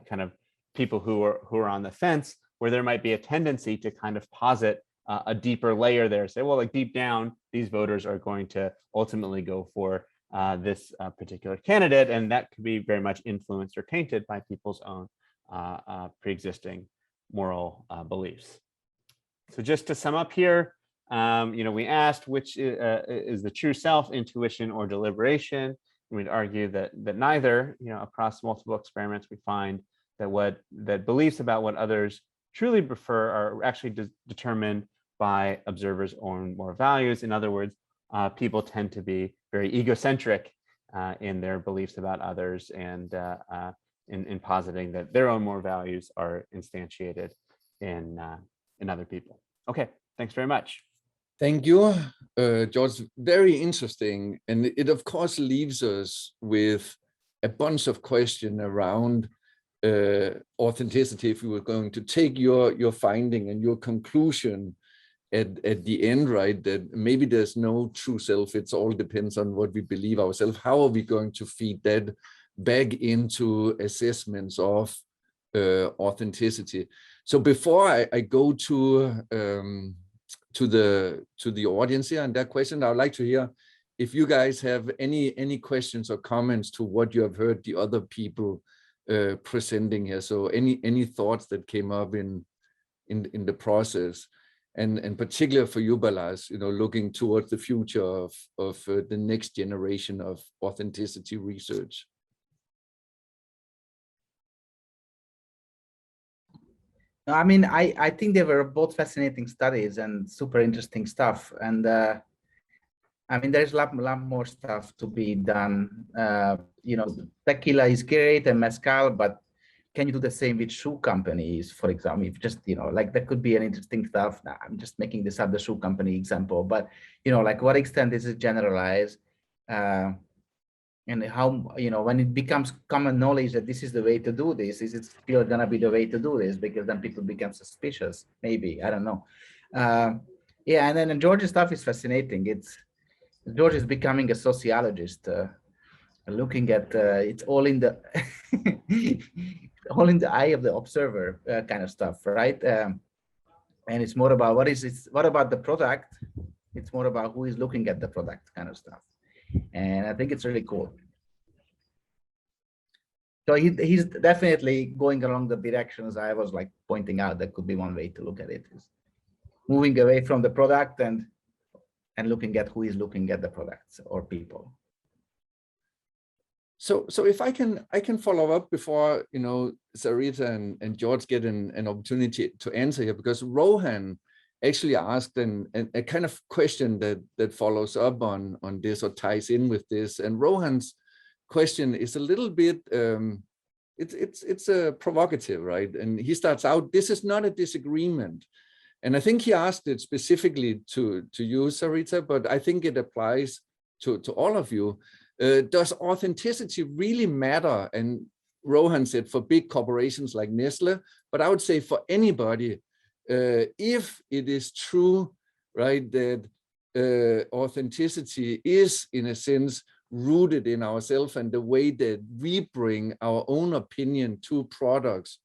kind of people who are on the fence, where there might be a tendency to kind of posit a deeper layer there, say, well, like deep down, these voters are going to ultimately go for this particular candidate, and that could be very much influenced or tainted by people's own pre-existing moral beliefs. So just to sum up here, we asked which is the true self, intuition or deliberation. And we'd argue that neither. Across multiple experiments, we find that beliefs about what others truly prefer are actually determined by observers' own moral values. In other words, people tend to be very egocentric in their beliefs about others and in positing that their own moral values are instantiated in other people. Okay, thanks very much. Thank you, George. Very interesting. And it, of course, leaves us with a bunch of questions around authenticity. If we were going to take your finding and your conclusion at the end, right, that maybe there's no true self, it all depends on what we believe ourselves. How are we going to feed that back into assessments of authenticity? So before I go to the audience here and that question, I would like to hear if you guys have any questions or comments to what you have heard the other people presenting here. So any thoughts that came up in the process, and particularly for you, Balázs, looking towards the future of the next generation of authenticity research. I mean, I think they were both fascinating studies and super interesting stuff. And I mean, there's a lot more stuff to be done. Tequila is great and mezcal, but can you do the same with shoe companies, for example? If just, like that could be an interesting stuff. Nah, I'm just making this up, the shoe company example, but, like what extent is it generalized? And how, when it becomes common knowledge that this is the way to do this, is it still gonna be the way to do this? Because then people become suspicious, maybe, I don't know. Yeah, and then George's stuff is fascinating. George is becoming a sociologist, looking at, it's all in the, all in the eye of the observer kind of stuff, right? And it's more about what about the product? It's more about who is looking at the product kind of stuff. And I think it's really cool. So he's definitely going along the directions I was like pointing out. That could be one way to look at it, is moving away from the product and looking at who is looking at the products or people. So if I can follow up before Sarita and George get an opportunity to answer here, because Rohan actually asked a kind of question that follows up on this or ties in with this. And Rohan's question is a little bit it's a provocative, right? And he starts out, this is not a disagreement. And I think he asked it specifically to you, Sarita, but I think it applies to all of you. Does authenticity really matter? And Rohan said for big corporations like Nestle, but I would say for anybody, if it is true, right, that authenticity is, in a sense, rooted in ourselves and the way that we bring our own opinion to products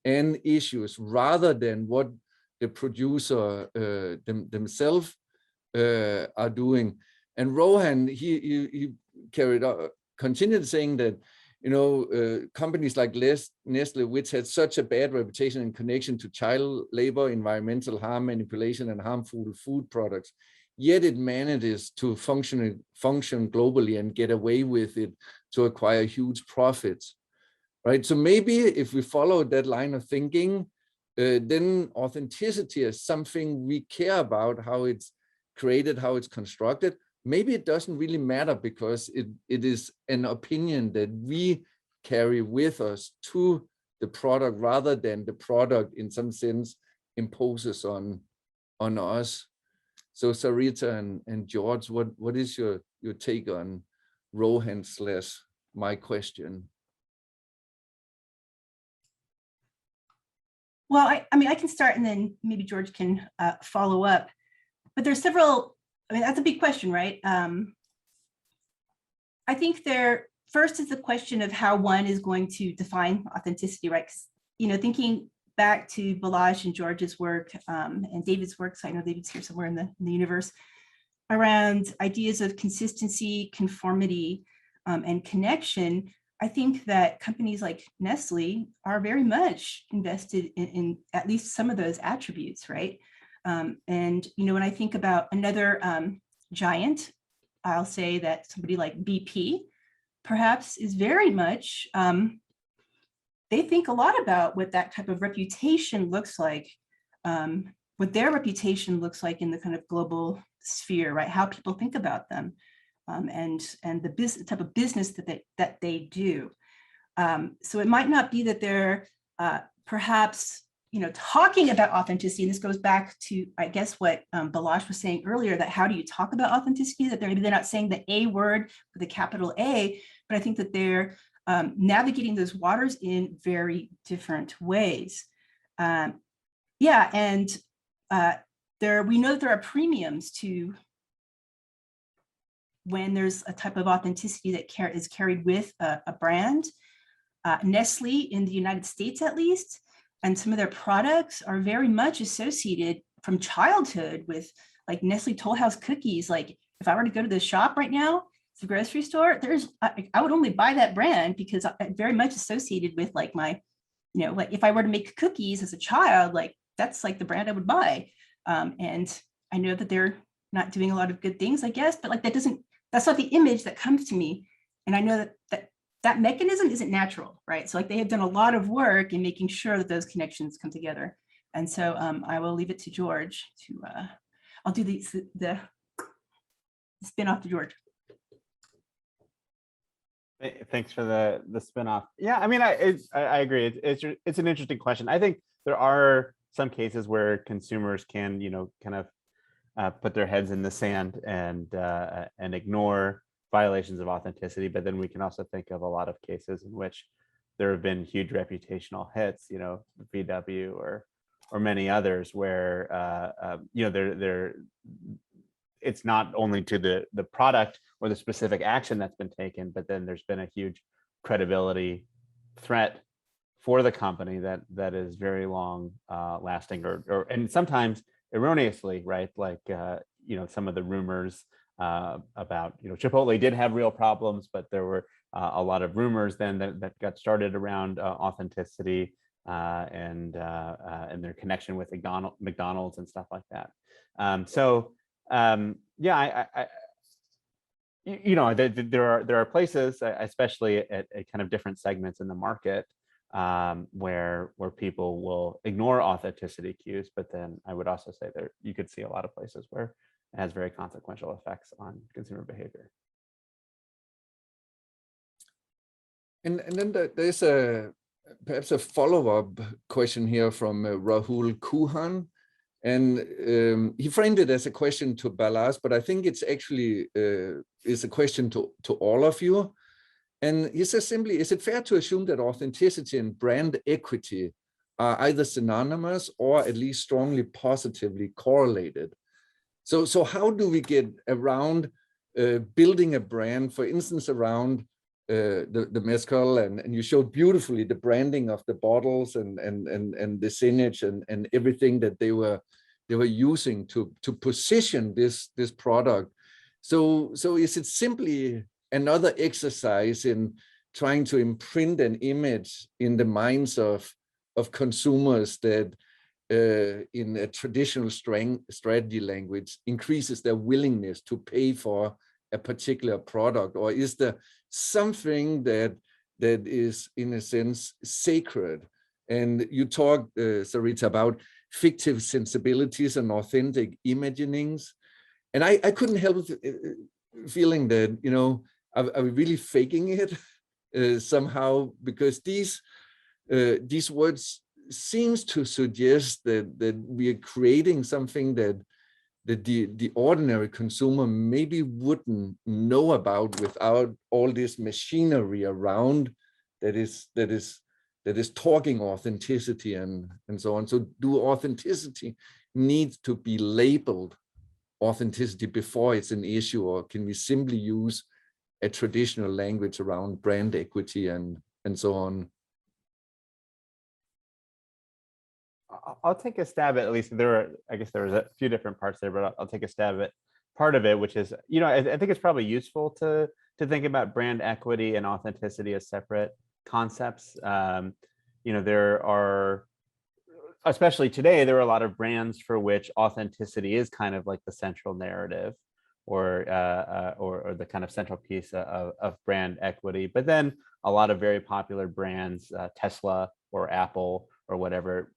and issues rather than what the producer themselves are doing. And Rohan, he continued saying that, you know, companies like Nestle, which had such a bad reputation in connection to child labor, environmental harm, manipulation, and harmful food products, yet it manages to function globally and get away with it to acquire huge profits, right? So maybe if we follow that line of thinking, then authenticity is something we care about, how it's created, how it's constructed. Maybe it doesn't really matter because it is an opinion that we carry with us to the product rather than the product in some sense imposes on us. So Sarita and George, what is your take on Rohan / my question? Well, I mean, I can start and then maybe George can follow up. But there's several, I mean, that's a big question, right? I think first is the question of how one is going to define authenticity, right? 'Cause, you know, thinking back to Balázs and George's work and David's work, so I know David's here somewhere in the universe, around ideas of consistency, conformity, and connection. I think that companies like Nestle are very much invested in at least some of those attributes, right? And, you know, when I think about another giant, I'll say that somebody like BP perhaps is very much, they think a lot about what that type of reputation looks like, what their reputation looks like in the kind of global sphere, right? How people think about them. And the type of business that they do. So it might not be that they're perhaps, you know, talking about authenticity. And this goes back to, I guess, what Balázs was saying earlier, that how do you talk about authenticity? That maybe they're not saying the A word with a capital A, but I think that they're navigating those waters in very different ways. Yeah, and we know there are premiums to when there's a type of authenticity that is carried with a brand. Nestle in the United States, at least, and some of their products are very much associated from childhood with like Nestle Toll House cookies. Like if I were to go to the shop right now, the grocery store, I would only buy that brand because I'm very much associated with like my, you know, like if I were to make cookies as a child, like that's like the brand I would buy. And I know that they're not doing a lot of good things, I guess, but like that's not the image that comes to me. And I know that mechanism isn't natural, right? So like they have done a lot of work in making sure that those connections come together. And so I will leave it to George to, I'll do the spin off to George. Thanks for the spin-off. Yeah, I mean, I agree. It's an interesting question. I think there are some cases where consumers can, you know, kind of put their heads in the sand and ignore violations of authenticity. But then we can also think of a lot of cases in which there have been huge reputational hits, you know, VW or many others, where you know, it's not only to the product or the specific action that's been taken, but then there's been a huge credibility threat for the company that is very long lasting, or and sometimes erroneously, right? Like you know, some of the rumors about, you know, Chipotle did have real problems, but there were a lot of rumors then that got started around authenticity and their connection with McDonald's and stuff like that. Yeah, you know, there are places, especially at kind of different segments in the market, where people will ignore authenticity cues, but then I would also say that you could see a lot of places where it has very consequential effects on consumer behavior. And then there's perhaps a follow-up question here from Rahul Kuhan. And he framed it as a question to Balázs, but I think it's actually is a question to all of you. And he says simply, is it fair to assume that authenticity and brand equity are either synonymous or at least strongly positively correlated? So how do we get around building a brand, for instance, around the mezcal, and you showed beautifully the branding of the bottles and the signage and everything that they were using to position this product. So is it simply another exercise in trying to imprint an image in the minds of consumers that in a traditional strategy language increases their willingness to pay for a particular product? Or is there something that is in a sense sacred? And you talked, Sarita, about fictive sensibilities and authentic imaginings, and I couldn't help feeling that, you know, are we really faking it somehow? Because these words seems to suggest that we are creating something that the ordinary consumer maybe wouldn't know about without all this machinery around that is talking authenticity and so on. So do authenticity need to be labeled authenticity before it's an issue, or can we simply use a traditional language around brand equity and so on? I'll take a stab at least I guess there was a few different parts there, but I'll take a stab at part of it, which is, you know, I think it's probably useful to think about brand equity and authenticity as separate concepts. You know, there are, especially today, there are a lot of brands for which authenticity is kind of like the central narrative, or the kind of central piece of brand equity. But then a lot of very popular brands, Tesla or Apple or whatever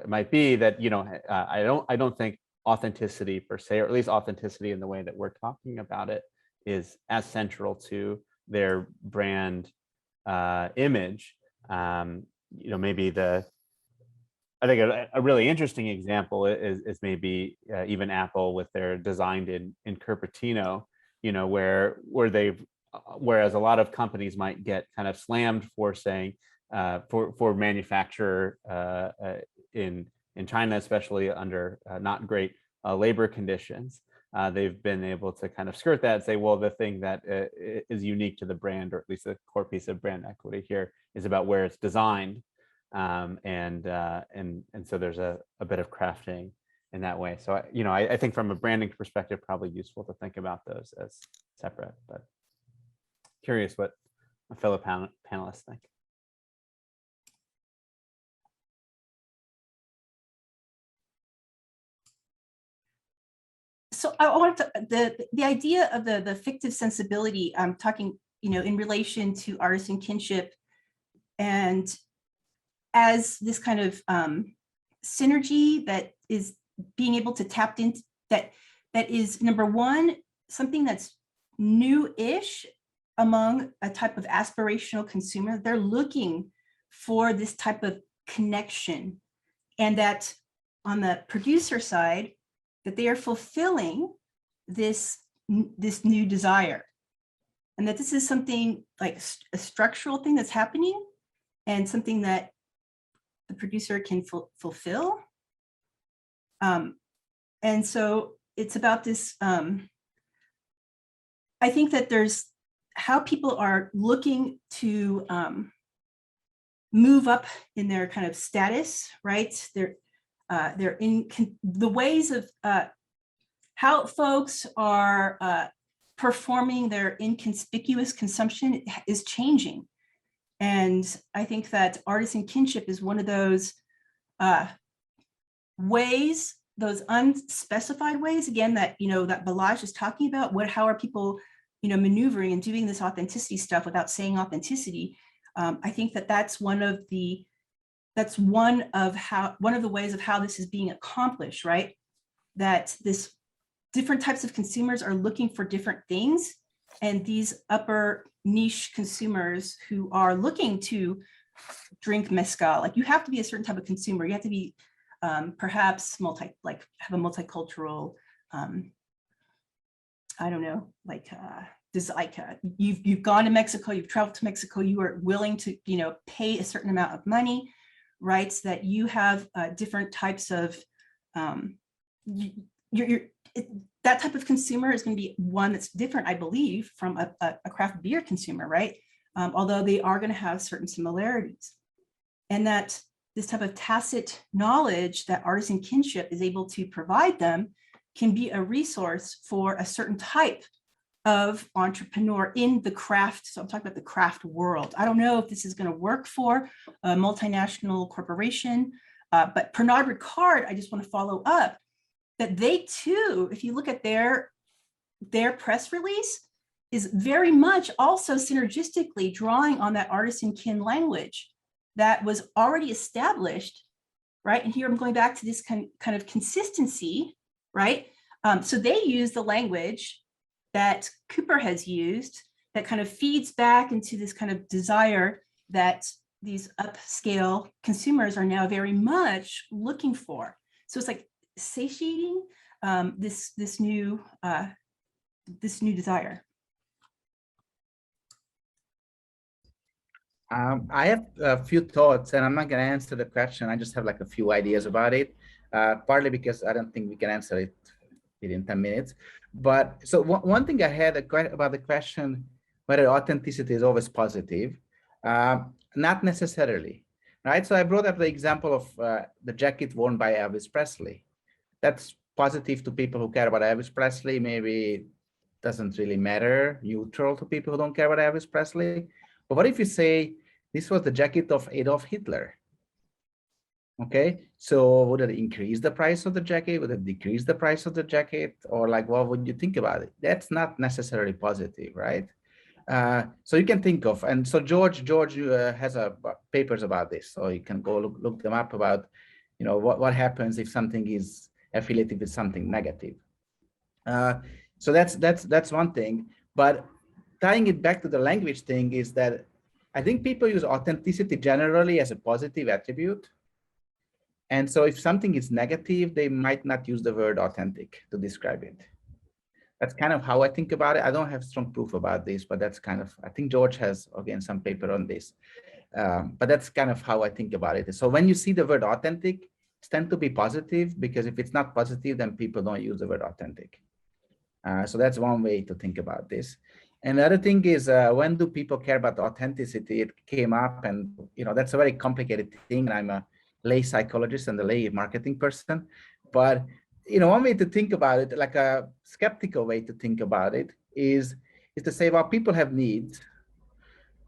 it might be, that, you know, I don't think authenticity per se, or at least authenticity in the way that we're talking about it, is as central to their brand image. You know, maybe I think a really interesting example is maybe even Apple with their designed in Cupertino, you know, whereas a lot of companies might get kind of slammed for saying for manufacture in China, especially under not great labor conditions, they've been able to kind of skirt that and say, well, the thing that is unique to the brand, or at least the core piece of brand equity here, is about where it's designed. And so there's a bit of crafting in that way. So, you know, I think from a branding perspective, probably useful to think about those as separate, but curious what my fellow panelists think. So I want the idea of the fictive sensibility, I'm talking, you know, in relation to artisan kinship, and as this kind of synergy that is being able to tap into, that is, number one, something that's new-ish among a type of aspirational consumer. They're looking for this type of connection, and that on the producer side, that they are fulfilling this new desire, and that this is something like a structural thing that's happening, and something that the producer can fulfill. And so it's about this, I think that there's how people are looking to move up in their kind of status, right? They're in the ways of how folks are performing their inconspicuous consumption is changing. And I think that artisan kinship is one of those ways, those unspecified ways, again, that, you know, that Balázs is talking about. How are people, you know, maneuvering and doing this authenticity stuff without saying authenticity? I think that that's one of the ways of how this is being accomplished, right? That this different types of consumers are looking for different things, and these upper niche consumers who are looking to drink mezcal, like, you have to be a certain type of consumer. You have to be perhaps have a multicultural, I don't know, you've gone to Mexico, you've traveled to Mexico, you are willing to, you know, pay a certain amount of money, right? So that you have different types of, that type of consumer is going to be one that's different, I believe, from a craft beer consumer, right? Although they are going to have certain similarities. And that this type of tacit knowledge that artisan kinship is able to provide them can be a resource for a certain type of entrepreneur in the craft. So I'm talking about the craft world. I don't know if this is going to work for a multinational corporation, but Pernod Ricard, I just want to follow up that they too, if you look at their press release, is very much also synergistically drawing on that artisan kin language that was already established, right? And here I'm going back to this kind of consistency, right? So they use the language that Cooper has used that kind of feeds back into this kind of desire that these upscale consumers are now very much looking for. So it's like satiating this new desire. I have a few thoughts, and I'm not going to answer the question. I just have like a few ideas about it, partly because I don't think we can answer it within 10 minutes. But so one thing I had about the question whether authenticity is always positive, not necessarily, right? So I brought up the example of the jacket worn by Elvis Presley. That's positive to people who care about Elvis Presley. Maybe doesn't really matter, neutral to people who don't care about Elvis Presley. But what if you say this was the jacket of Adolf Hitler? Okay, so would it increase the price of the jacket? Would it decrease the price of the jacket? Or like, what would you think about it? That's not necessarily positive, right? So you can think of, and so George has papers about this, so you can go look them up about, you know, what happens if something is affiliated with something negative. So that's one thing. But tying it back to the language thing is that I think people use authenticity generally as a positive attribute. And so if something is negative, they might not use the word authentic to describe it. That's kind of how I think about it. I don't have strong proof about this, but that's kind of, I think George has, again, some paper on this. But that's kind of how I think about it. So when you see the word authentic, it's tend to be positive, because if it's not positive, then people don't use the word authentic. So that's one way to think about this. And the other thing is, when do people care about authenticity? It came up, and you know, that's a very complicated thing. I'm a lay psychologist and a lay marketing person, but you know, one way to think about it, like a skeptical way to think about it, is to say, well, people have needs.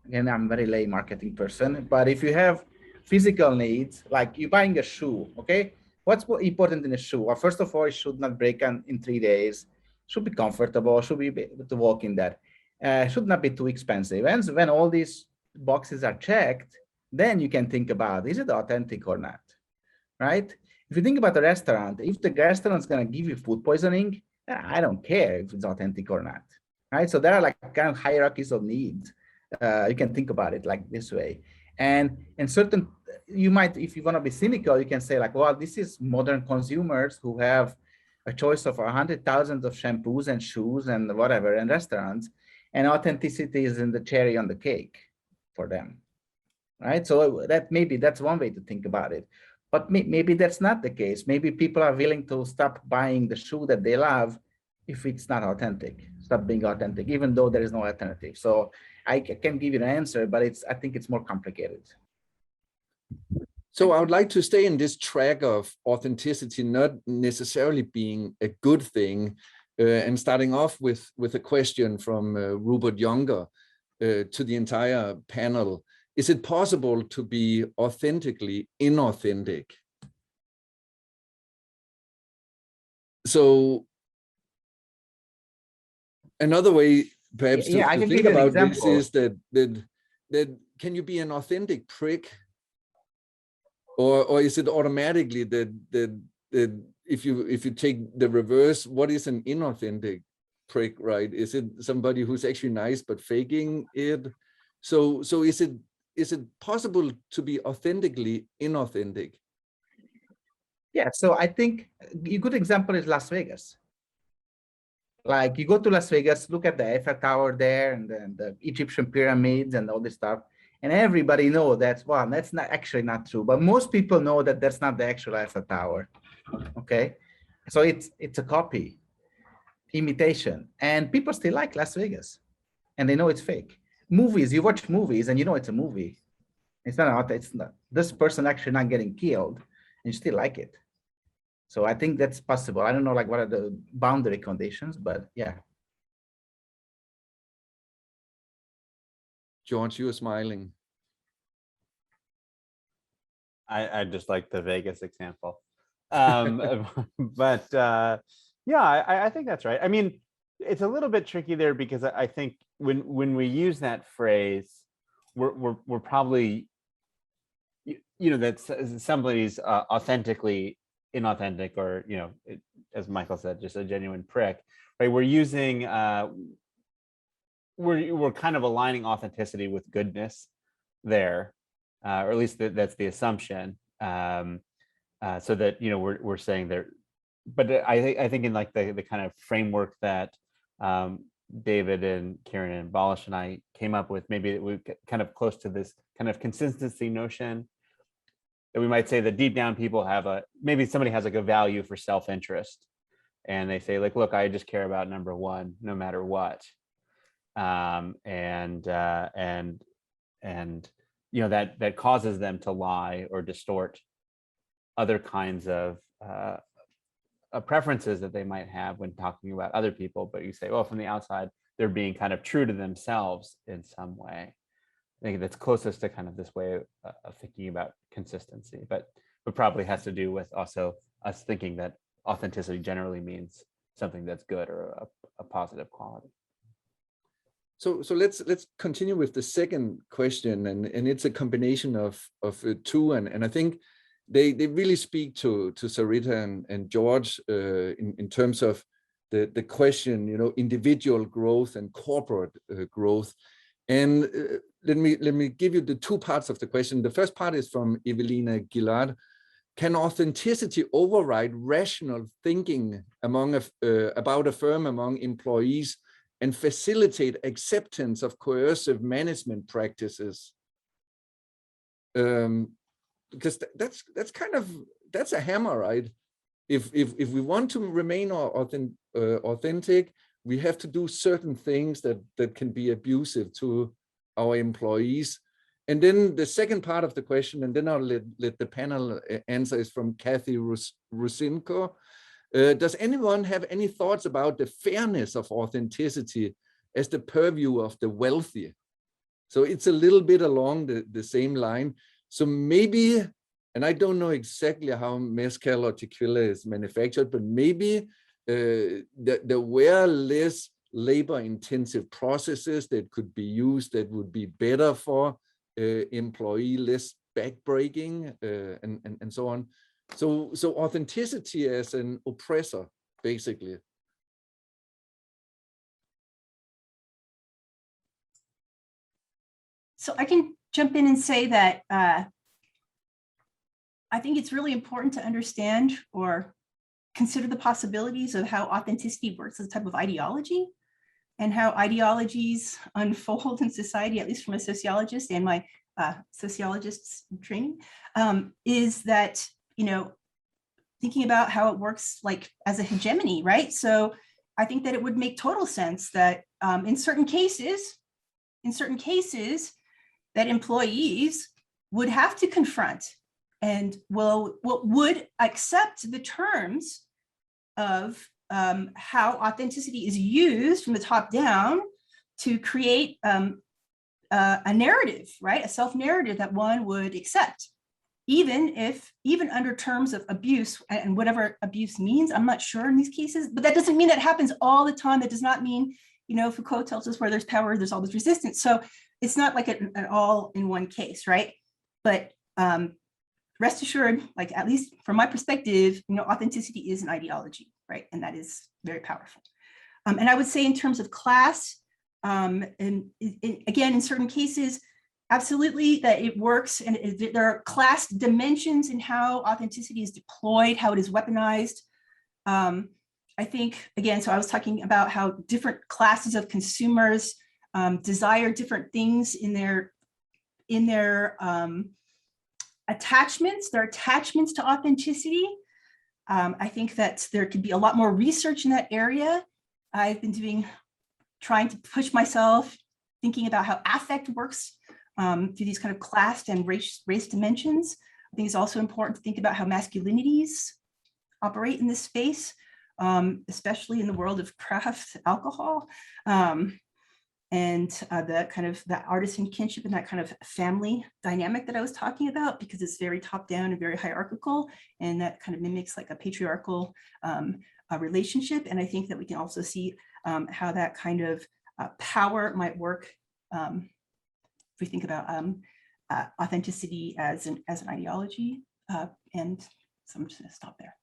Again, I'm a very lay marketing person, but if you have physical needs, like you're buying a shoe, okay? What's important in a shoe? Well, first of all, it should not break in 3 days. Should be comfortable. Should be able to walk in that. Should not be too expensive. And when all these boxes are checked, then you can think about, is it authentic or not, right? If you think about a restaurant, if the restaurant's going to give you food poisoning, I don't care if it's authentic or not, right? So there are like kind of hierarchies of needs. You can think about it like this way. And certain, you might, if you want to be cynical, you can say like, well, this is modern consumers who have a choice of 100,000 of shampoos and shoes and whatever and restaurants, and authenticity is in the cherry on the cake for them, right? So that maybe that's one way to think about it. But maybe that's not the case. Maybe people are willing to stop buying the shoe that they love if it's not authentic, stop being authentic, even though there is no alternative. So I can give you an answer, but I think it's more complicated. So I would like to stay in this track of authenticity, not necessarily being a good thing, and starting off with a question from Rupert Younger to the entire panel. Is it possible to be authentically inauthentic? So another way perhaps to think about this is that can you be an authentic prick? Or is it automatically that if you take the reverse, what is an inauthentic prick, right? Is it somebody who's actually nice but faking it? So is it possible to be authentically inauthentic? Yeah, so I think a good example is Las Vegas. Like you go to Las Vegas, look at the Eiffel Tower there and the Egyptian pyramids and all this stuff. And everybody knows that's not actually not true, but most people know that that's not the actual Eiffel Tower, okay? So it's a copy, imitation, and people still like Las Vegas, and they know it's fake. Movies, you watch movies and you know it's a movie. It's not this person actually not getting killed, and you still like it. So I think that's possible. I don't know like what are the boundary conditions, but yeah. George, you are smiling. I just like the Vegas example. But yeah, I think that's right. I mean, it's a little bit tricky there because I think when we use that phrase, we're probably, that somebody's authentically inauthentic, or as Michael said, just a genuine prick, right? We're using we're kind of aligning authenticity with goodness there, or at least that's the assumption. So that we're saying there, but I think in like the kind of framework that David and Karen and Balázs and I came up with, maybe we kind of close to this kind of consistency notion, that we might say that deep down people have maybe somebody has like a value for self-interest, and they say like, look, I just care about number one no matter what, and that causes them to lie or distort other kinds of preferences that they might have when talking about other people. But you say, well, from the outside, they're being kind of true to themselves in some way. I think that's closest to kind of this way of thinking about consistency, but probably has to do with also us thinking that authenticity generally means something that's good or a positive quality. So let's continue with the second question, and it's a combination of two, and I think they really speak to Sarita and George in terms of the question, individual growth and corporate growth. And let me give you the two parts of the question. The first part is from Evelina Gillard. Can authenticity override rational thinking about a firm among employees and facilitate acceptance of coercive management practices? Because that's a hammer, right? If we want to remain authentic, we have to do certain things that can be abusive to our employees. And then the second part of the question, and then I'll let the panel answer, is from Kathy Rusinko. Does anyone have any thoughts about the fairness of authenticity as the purview of the wealthy? So it's a little bit along the same line. So maybe, and I don't know exactly how mezcal or tequila is manufactured, but maybe there were less labor-intensive processes that could be used that would be better for employee, less backbreaking, and so on. So authenticity as an oppressor, basically. So I can jump in and say that I think it's really important to understand or consider the possibilities of how authenticity works as a type of ideology, and how ideologies unfold in society, at least from a sociologist and my sociologist's training, is that, thinking about how it works like as a hegemony, right? So I think that it would make total sense that in certain cases, that employees would have to confront and would accept the terms of how authenticity is used from the top down to create a narrative, right? A self-narrative that one would accept, even under terms of abuse, and whatever abuse means. I'm not sure in these cases, but that doesn't mean that happens all the time. That does not mean, Foucault tells us where there's power, there's always resistance. So it's not like an all in one case, right? But rest assured, like, at least from my perspective, authenticity is an ideology, right? And that is very powerful. And I would say in terms of class, and again, in certain cases, absolutely that it works. And there are class dimensions in how authenticity is deployed, how it is weaponized. I think, again, so I was talking about how different classes of consumers desire different things in their attachments, their attachments to authenticity. I think that there could be a lot more research in that area. I've been trying to push myself, thinking about how affect works through these kind of class and race dimensions. I think it's also important to think about how masculinities operate in this space, especially in the world of craft alcohol. And that kind of that artisan kinship and that kind of family dynamic that I was talking about, because it's very top down and very hierarchical, and that kind of mimics like a patriarchal relationship. And I think that we can also see how that kind of power might work if we think about authenticity as an ideology. And so I'm just going to stop there.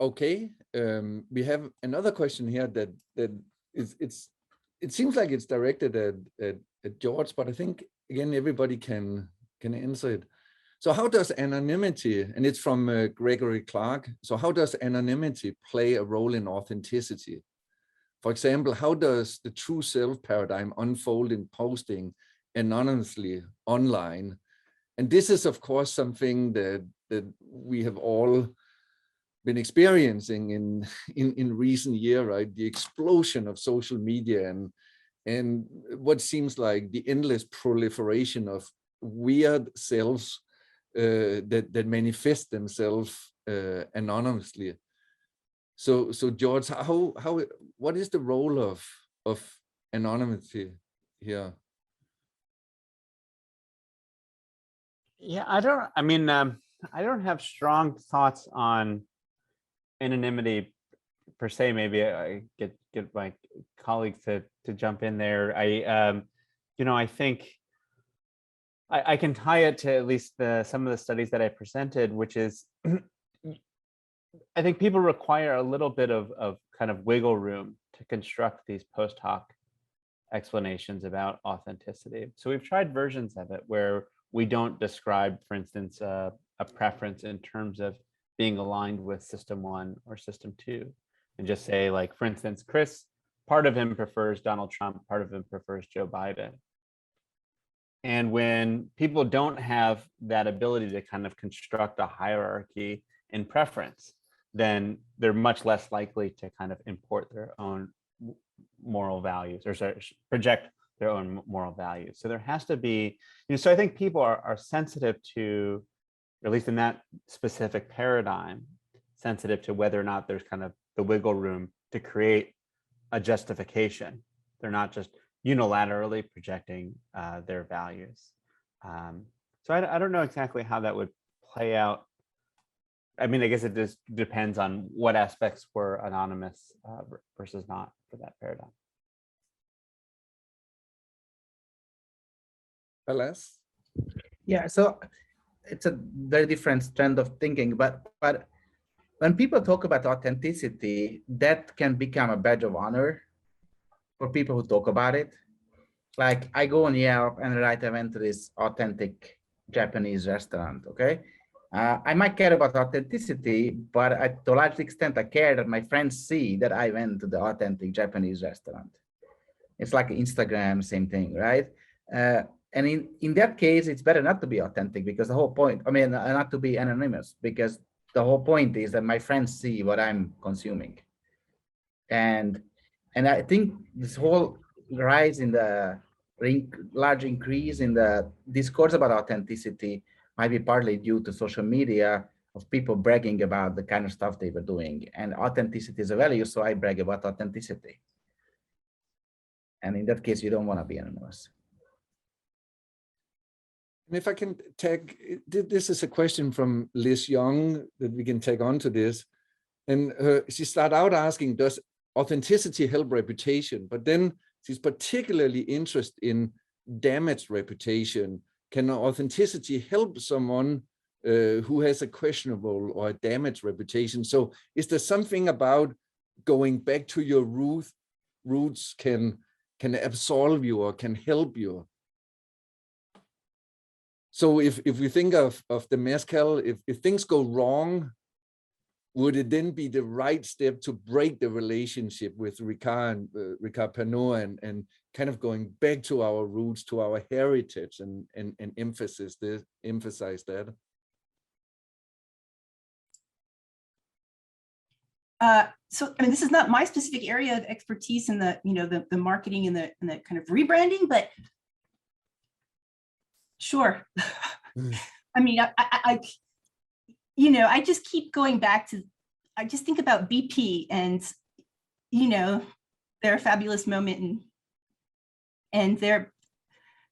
Okay, we have another question here that it seems like it's directed at George, but I think again everybody can answer it. So how does anonymity, and it's from Gregory Clark, so how does anonymity play a role in authenticity? For example, how does the true self paradigm unfold in posting anonymously online? And this is of course something that we have all been experiencing in recent years, right? The explosion of social media and what seems like the endless proliferation of weird selves that manifest themselves anonymously. So George, what is the role of anonymity here? Yeah, I don't have strong thoughts on anonymity per se. Maybe I get my colleagues to jump in there. I think I can tie it to at least some of the studies that I presented, which is I think people require a little bit of kind of wiggle room to construct these post hoc explanations about authenticity. So we've tried versions of it where we don't describe, for instance, a preference in terms of being aligned with system 1 or system 2, and just say, like, for instance, Chris, part of him prefers Donald Trump, part of him prefers Joe Biden. And when people don't have that ability to kind of construct a hierarchy in preference, then they're much less likely to kind of import their own moral values, or sorry, project their own moral values. So there has to be, so I think people are sensitive to, or at least in that specific paradigm, sensitive to whether or not there's kind of the wiggle room to create a justification. They're not just unilaterally projecting their values. So I don't know exactly how that would play out. I mean, I guess it just depends on what aspects were anonymous versus not for that paradigm. Balázs? Yeah, so it's a very different trend of thinking, but when people talk about authenticity, that can become a badge of honor for people who talk about it. Like, I go on Yelp and write, I went to this authentic Japanese restaurant, okay? I might care about authenticity, but to a large extent, I care that my friends see that I went to the authentic Japanese restaurant. It's like Instagram, same thing, right? And in that case, it's better not to be authentic, because the whole point, not to be anonymous, because the whole point is that my friends see what I'm consuming. And I think this whole rise in the large increase in the discourse about authenticity might be partly due to social media, of people bragging about the kind of stuff they were doing. And authenticity is a value, so I brag about authenticity. And in that case, you don't want to be anonymous. And if I can tag, this is a question from Liz Young that we can take on to this. And she started out asking, does authenticity help reputation? But then she's particularly interested in damaged reputation. Can authenticity help someone who has a questionable or a damaged reputation? So is there something about going back to your roots can absolve you or can help you? So if we think of the mezcal, if things go wrong, would it then be the right step to break the relationship with Ricard Pernaut and kind of going back to our roots, to our heritage, and emphasize that? So, I mean, this is not my specific area of expertise in the, the marketing and the kind of rebranding, but sure. I mean, I just keep going back to, I just think about BP and, their fabulous moment and their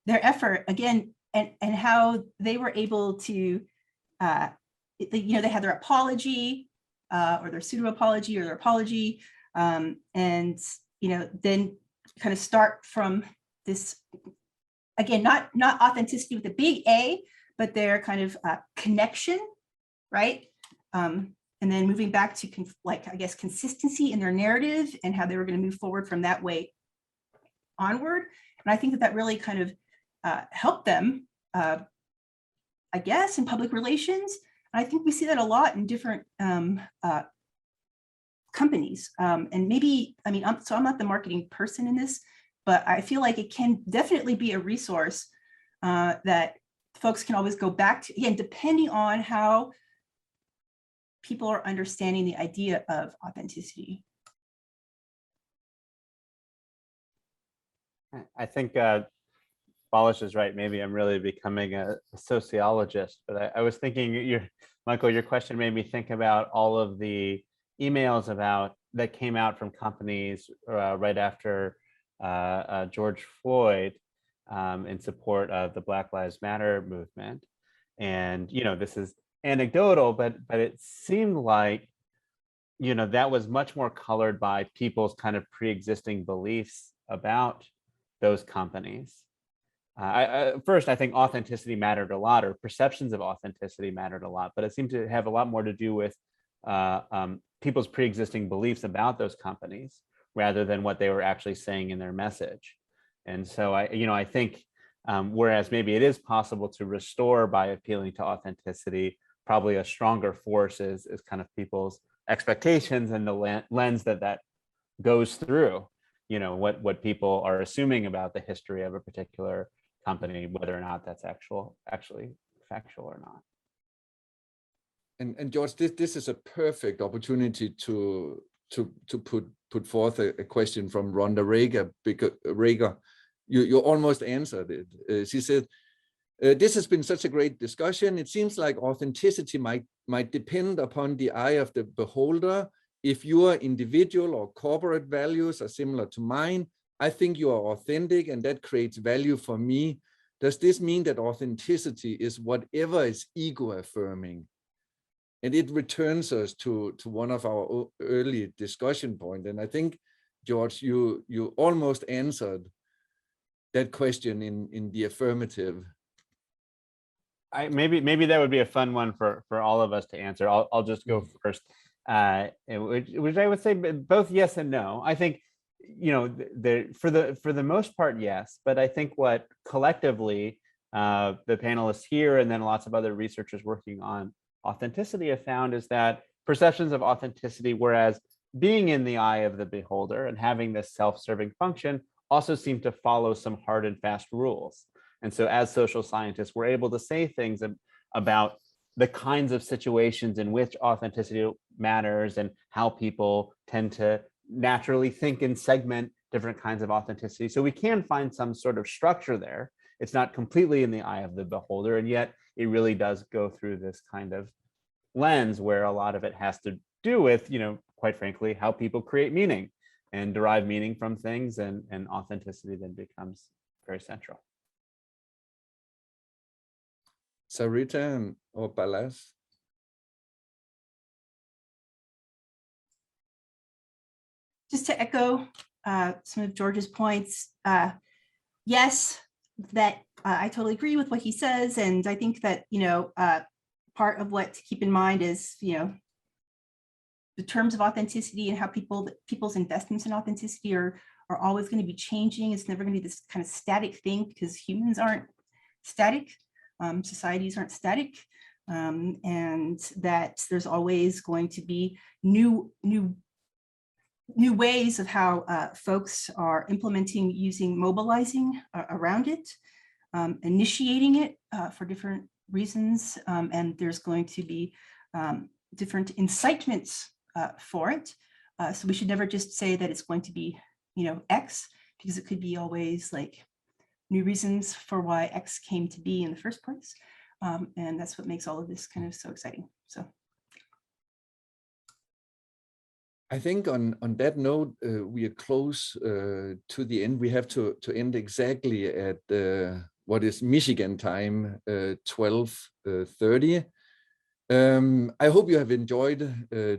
effort again, and how they were able to, they had their apology, or their pseudo apology or their apology, and then kind of start from this, again, not authenticity with a big A, but their kind of connection, right? And then moving back to I guess consistency in their narrative and how they were going to move forward from that way onward. And I think that really kind of helped them, I guess, in public relations. I think we see that a lot in different companies. And maybe, I mean, so I'm not the marketing person in this, but I feel like it can definitely be a resource that folks can always go back to, again, depending on how people are understanding the idea of authenticity. I think Balázs is right. Maybe I'm really becoming a sociologist, but I was thinking, Michael, your question made me think about all of the emails that came out from companies right after George Floyd in support of the Black Lives Matter movement. And, this is anecdotal, but it seemed like, that was much more colored by people's kind of pre-existing beliefs about those companies. First, I think authenticity mattered a lot, or perceptions of authenticity mattered a lot, but it seemed to have a lot more to do with people's pre-existing beliefs about those companies rather than what they were actually saying in their message. And so I think whereas maybe it is possible to restore by appealing to authenticity, probably a stronger force is kind of people's expectations and the lens that goes through, what people are assuming about the history of a particular company, whether or not that's actually factual or not. And George, this is a perfect opportunity to put forth a question from Rhonda Rager, because Rager, you almost answered it. She said, this has been such a great discussion. It seems like authenticity might depend upon the eye of the beholder. If your individual or corporate values are similar to mine, I think you are authentic, and that creates value for me. Does this mean that authenticity is whatever is ego affirming? And it returns us to one of our early discussion points. And I think, George, you almost answered that question in the affirmative. Maybe that would be a fun one for all of us to answer. I'll just go first, which I would say both yes and no. I think, for the most part, yes, but I think what collectively the panelists here and then lots of other researchers working on authenticity have found is that perceptions of authenticity, whereas being in the eye of the beholder and having this self-serving function, also seem to follow some hard and fast rules. And so as social scientists, we're able to say things about the kinds of situations in which authenticity matters and how people tend to naturally think and segment different kinds of authenticity. So we can find some sort of structure there. It's not completely in the eye of the beholder, and yet it really does go through this kind of lens where a lot of it has to do with, quite frankly, how people create meaning and derive meaning from things, and authenticity then becomes very central. Sarita or Balázs? Just to echo some of George's points, yes, that I totally agree with what he says. And I think that, part of what to keep in mind is, the terms of authenticity and how people's investments in authenticity are always going to be changing. It's never going to be this kind of static thing, because humans aren't static. Societies aren't static. and that there's always going to be new ways of how folks are implementing, using, mobilizing around it, initiating it for different reasons, and there's going to be different incitements for it. So we should never just say that it's going to be, X, because it could be always like new reasons for why X came to be in the first place. And that's what makes all of this kind of so exciting. So I think on that note, we are close to the end. We have to end exactly at what is Michigan time, 12:30. I hope you have enjoyed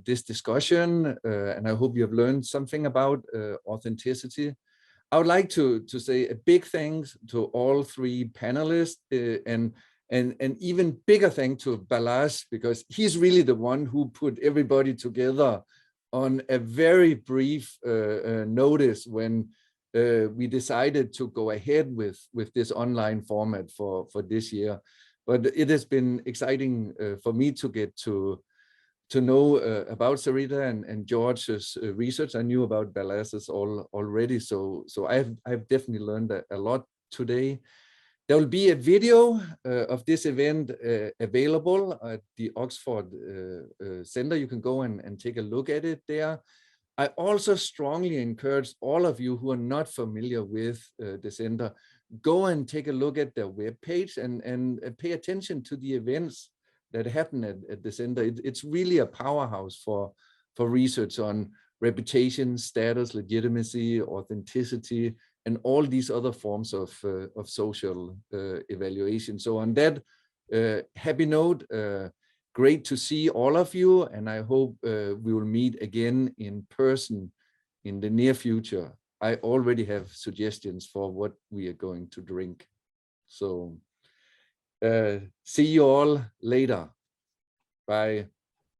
this discussion, and I hope you have learned something about authenticity. I would like to say a big thanks to all three panelists, and even bigger thank to Balázs, because he's really the one who put everybody together on a very brief notice when we decided to go ahead with this online format for this year. But it has been exciting for me to get to know about Sarita and George's research. I knew about Balázs already, so I've definitely learned a lot today. There will be a video of this event available at the Oxford Center. You can go and take a look at it there. I also strongly encourage all of you who are not familiar with the center, go and take a look at their webpage and pay attention to the events that happen at the center. It's really a powerhouse for research on reputation, status, legitimacy, authenticity, and all these other forms of social evaluation. So on that happy note, great to see all of you, and I hope we will meet again in person in the near future. I already have suggestions for what we are going to drink. So see you all later. Bye.